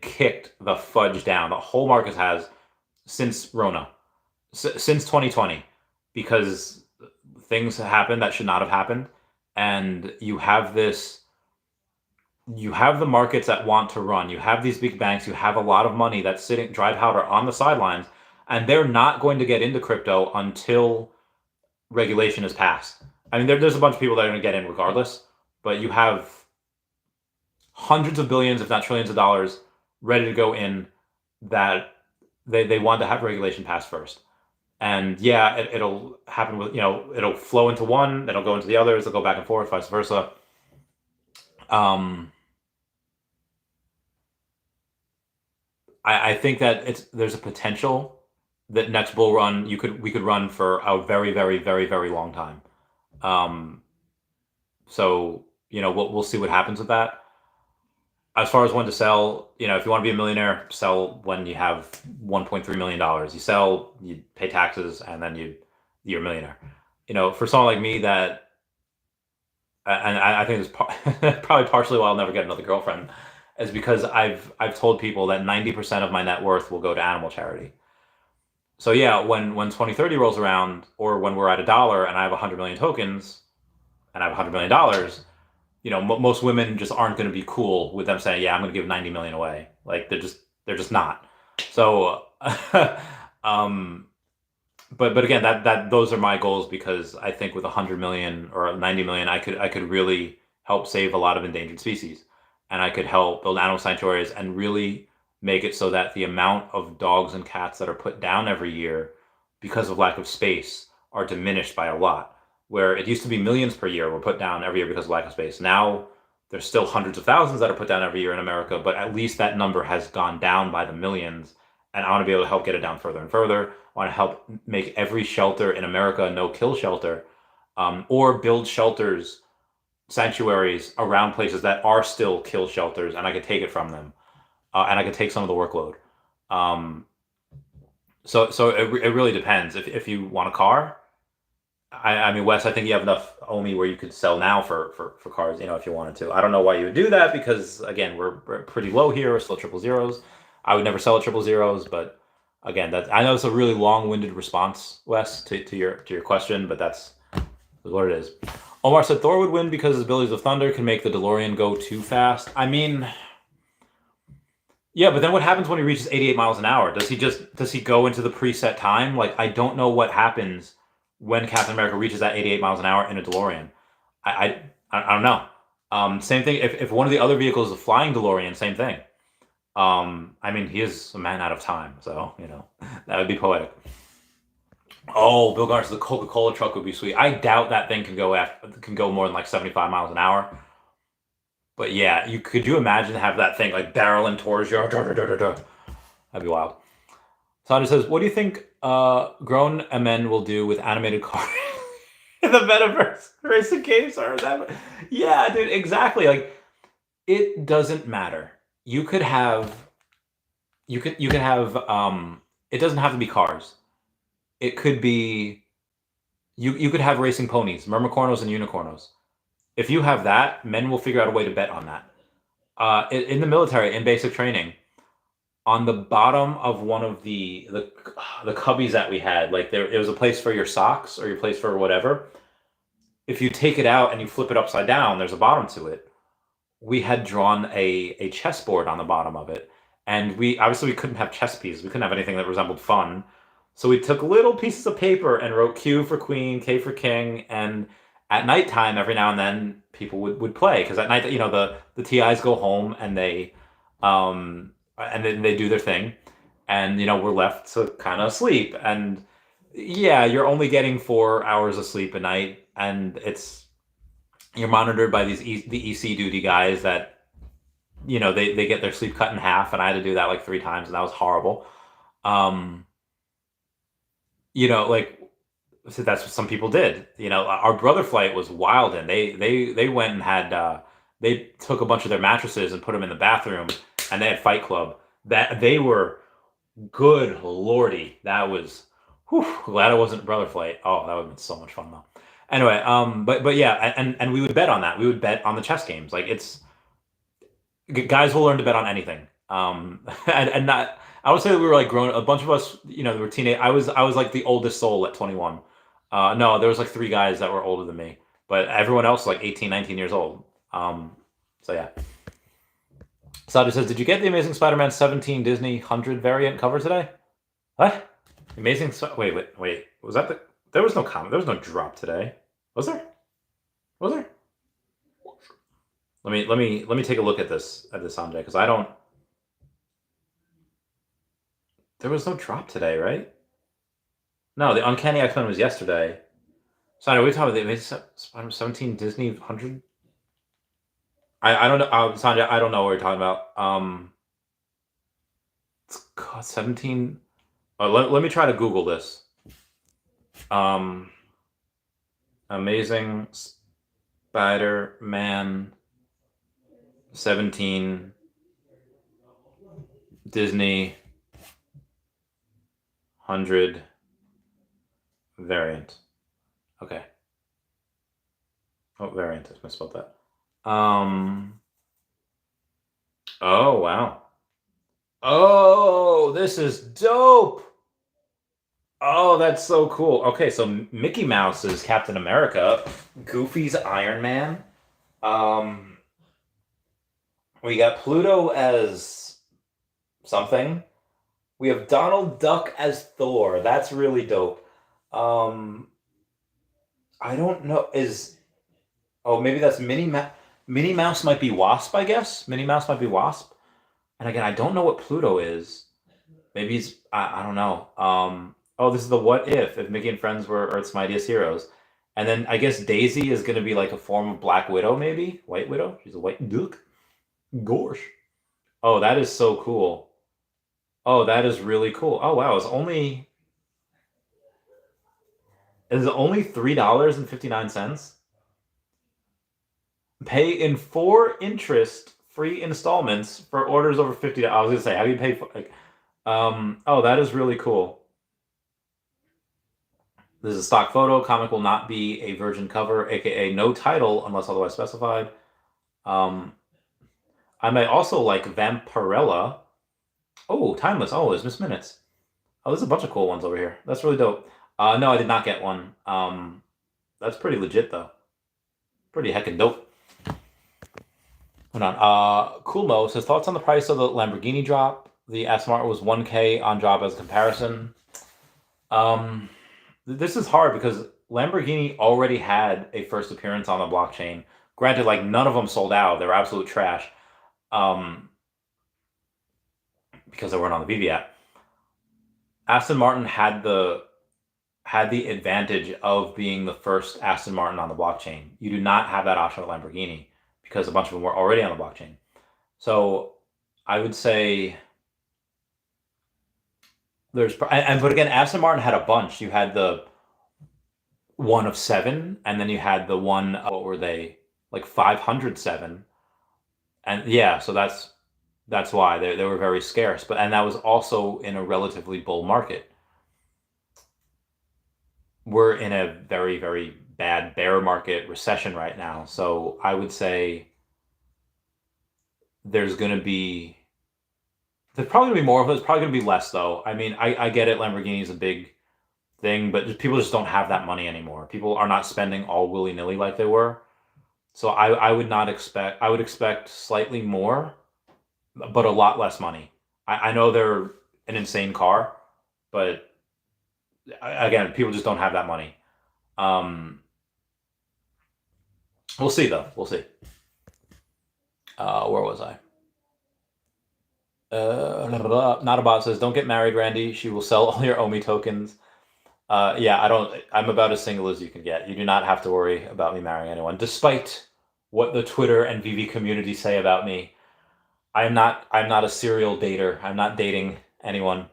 kicked the fudge down. The whole market has since Rona, since 2020, because things happen that should not have happened. And you have the markets that want to run. You have these big banks. You have a lot of money that's sitting dry powder on the sidelines, and they're not going to get into crypto until regulation is passed. I mean, there's a bunch of people that are going to get in regardless, but you have hundreds of billions, if not trillions of dollars ready to go in that they want to have regulation passed first. And yeah, it'll happen with, it'll flow into one, then it'll go into the others, it'll go back and forth, vice versa. I think that there's a potential that next bull run we could run for a very, very, very, very long time. So we'll see what happens with that. As far as when to sell, if you want to be a millionaire, sell when you have $1.3 million. You sell, you pay taxes, and then you're a millionaire. For someone like me that, and I think it's probably partially why I'll never get another girlfriend, is because I've told people that 90% of my net worth will go to animal charity. So yeah, when 2030 rolls around, or when we're at $1 and I have 100 million tokens, and I have $100 million, most women just aren't going to be cool with them saying, "Yeah, I'm going to give 90 million away." Like they're just not. So, but again, that those are my goals, because I think with 100 million or 90 million, I could really help save a lot of endangered species, and I could help build animal sanctuaries and really make it so that the amount of dogs and cats that are put down every year because of lack of space are diminished by a lot. Where it used to be millions per year were put down every year because of lack of space. Now there's still hundreds of thousands that are put down every year in America, but at least that number has gone down by the millions. And I want to be able to help get it down further and further. I want to help make every shelter in America a no-kill shelter, or build shelters, sanctuaries around places that are still kill shelters, and I could take it from them, and I could take some of the workload. So it really depends. If you want a car, I mean, Wes, I think you have enough OMI where you could sell now for cars, if you wanted to. I don't know why you would do that, because again, we're pretty low here. We're still triple zeros. I would never sell at triple zeros, but again, I know it's a really long-winded response, Wes, to your question, but that's what it is. Omar said Thor would win because his abilities of thunder can make the DeLorean go too fast. I mean, yeah, but then what happens when he reaches 88 miles an hour? Does he go into the preset time? Like, I don't know what happens when Captain America reaches that 88 miles an hour in a DeLorean. I don't know. Same thing if one of the other vehicles is a flying DeLorean, same thing. I mean, he is a man out of time, so that would be poetic. Oh, Bill Garner says the Coca-Cola truck would be sweet. I doubt that thing can go more than like 75 miles an hour. But yeah, could you imagine have that thing like barreling towards you? That'd be wild. Sandra says, "What do you think grown men will do with animated cars in the metaverse racing games?" Yeah, dude, exactly. Like, it doesn't matter. You could have. It doesn't have to be cars. It could be. You could have racing ponies, mermicornos and unicornos. If you have that, men will figure out a way to bet on that. In the military, in basic training, on the bottom of one of the cubbies that we had, like it was a place for your socks or your place for whatever. If you take it out and you flip it upside down, there's a bottom to it. We had drawn a chessboard on the bottom of it, and we couldn't have chess pieces. We couldn't have anything that resembled fun. So we took little pieces of paper and wrote Q for queen, K for king, and at nighttime, every now and then, people would play, because at night, the TIs go home and they then they do their thing, and we're left to kind of sleep. And yeah, you're only getting 4 hours of sleep a night, and you're monitored by the EC duty guys that they get their sleep cut in half, and I had to do that like 3 times, and that was horrible. Like, so that's what some people did. Our brother flight was wild, and they went and had they took a bunch of their mattresses and put them in the bathroom, and they had Fight Club. That they were good lordy. That was glad it wasn't brother flight. Oh, that would have been so much fun though. Anyway, but yeah, and we would bet on that. We would bet on the chess games. Like, it's guys will learn to bet on anything. And not. I would say that we were like grown. A bunch of us, there were teenage. I was like the oldest soul at 21. No, there was like 3 guys that were older than me, but everyone else was like 18, 19 years old. So yeah. Sada says, "Did you get the Amazing Spider-Man 17 Disney 100 variant cover today?" What? Amazing. Wait. Was that there was no comment. There was no drop today. Was there? Was there? Let me take a look at this Sanjay, because I don't. There was no drop today, right? No, the Uncanny X-Men was yesterday. Sanjay, are we talking about the Amazing Spider-Man 17 Disney 100? I don't know, Sanjay. I don't know what you're talking about. God, 17. Let me try to Google this. Amazing Spider-Man 17 Disney 100 variant. Okay. Oh, variant. I misspelled that. Oh, wow. Oh, this is dope. Oh, that's so cool. Okay, so Mickey Mouse is Captain America. Goofy's Iron Man. We got Pluto as something. We have Donald Duck as Thor. That's really dope. I don't know. Maybe that's Minnie Mouse might be Wasp, I guess. Minnie Mouse might be Wasp. And again, I don't know what Pluto is. Maybe I don't know. This is the what if Mickey and Friends were Earth's Mightiest Heroes. And then I guess Daisy is going to be like a form of Black Widow, maybe? White Widow? She's a white duck. Gosh. Oh, that is so cool. Oh, that is really cool. Oh, wow. It's only $3.59. Pay in 4 interest-free installments for orders over $50. I was gonna say, how do you pay for like? Oh, that is really cool. This is a stock photo. Comic will not be a virgin cover, aka no title unless otherwise specified. I may also like Vampirella. Oh, Timeless. Oh, it's Miss Minutes. Oh, there's a bunch of cool ones over here. That's really dope. No, I did not get one. That's pretty legit though. Pretty heckin' dope. Hold on. Cool Mo says thoughts on the price of the Lamborghini drop. The Aston Martin was 1K on drop as a comparison. This is hard because Lamborghini already had a first appearance on the blockchain. Granted, like none of them sold out; they were absolute trash. Because they weren't on the VeVe app. Aston Martin had the advantage of being the first Aston Martin on the blockchain. You do not have that option with Lamborghini because a bunch of them were already on the blockchain. So I would say but again, Aston Martin had a bunch. You had the one of 7, and then you had the one, what were they, like 507, and yeah, so that's why they were very scarce. And that was also in a relatively bull market. We're in a very, very bad bear market recession right now. So I would say there's probably going to be more of it. It's probably going to be less though. I mean, I get it. Lamborghini is a big thing, but people just don't have that money anymore. People are not spending all willy-nilly like they were. So I would expect slightly more, but a lot less money. I know they're an insane car, but again, people just don't have that money. We'll see though. We'll see. Where was I? Not about says, don't get married, Randy. She will sell all your Omi tokens. Yeah, I'm about as single as you can get. You do not have to worry about me marrying anyone, despite what the Twitter and VeVe community say about me. I'm not a serial dater. I'm not dating anyone.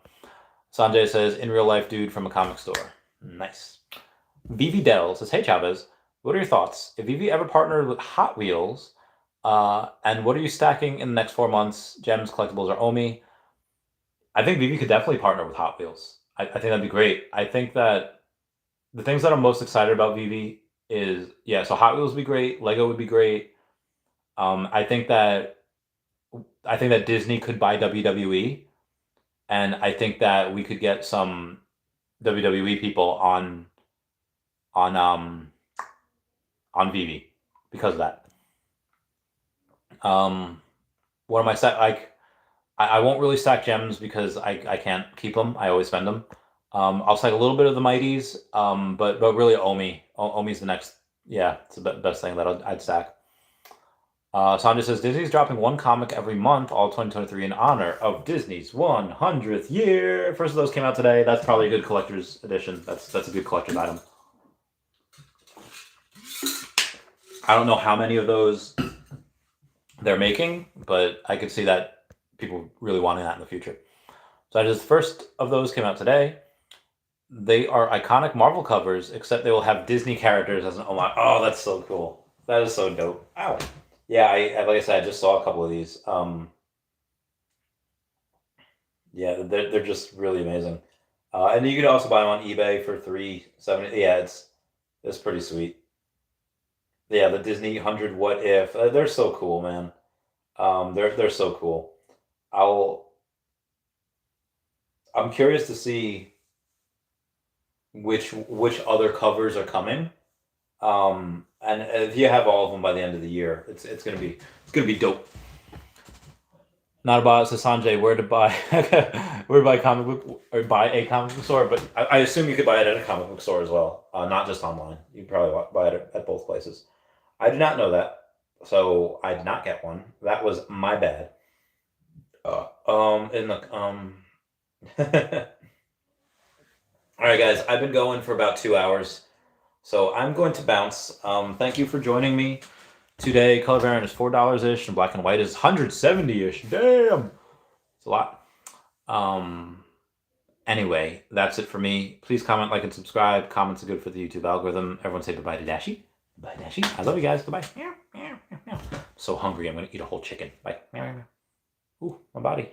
Sanjay says, in real life dude from a comic store. Nice. VeVe Dell says, hey Chavez, what are your thoughts? If VeVe ever partnered with Hot Wheels, and what are you stacking in the next 4 months? Gems, collectibles, or Omi? I think VeVe could definitely partner with Hot Wheels. I think that'd be great. I think that the things that I'm most excited about VeVe is, so Hot Wheels would be great. Lego would be great. I think that Disney could buy WWE, and I think that we could get some WWE people on VeVe because of that. What am I stack? Like, I won't really stack gems because I can't keep them. I always spend them. I'll stack a little bit of the Mighties, but really Omi. Omi's the next. Yeah, it's the best thing that I'd stack. Sandra says, Disney's dropping one comic every month, all 2023, in honor of Disney's 100th year. First of those came out today. That's probably a good collector's edition. That's a good collector's item. I don't know how many of those they're making, but I could see that people really wanting that in the future. So the first of those came out today. They are iconic Marvel covers, except they will have Disney characters as an homage. Oh, that's so cool. That is so dope. Ow. Yeah, like I said, I just saw a couple of these. Yeah, they're just really amazing. And you can also buy them on eBay for $3.70. Yeah, it's pretty sweet. Yeah, the Disney 100 What If. They're so cool, man. They're so cool. I'm curious to see which other covers are coming. And if you have all of them by the end of the year, it's gonna be dope. Not about so Sanjay, where to buy where to buy comic book or buy a comic book store, but I assume you could buy it at a comic book store as well, not just online. You can probably buy it at both places. I did not know that, so I did not get one. That was my bad. In the All right, guys, I've been going for about 2 hours, so I'm going to bounce. Thank you for joining me today. Color variant is $4-ish, and black and white is $170-ish. Damn, it's a lot. Anyway, that's it for me. Please comment, like, and subscribe. Comments are good for the YouTube algorithm. Everyone say bye-bye to Dashie. Bye, Dashie. I love you guys. Goodbye. So hungry. I'm gonna eat a whole chicken. Bye. Ooh, my body.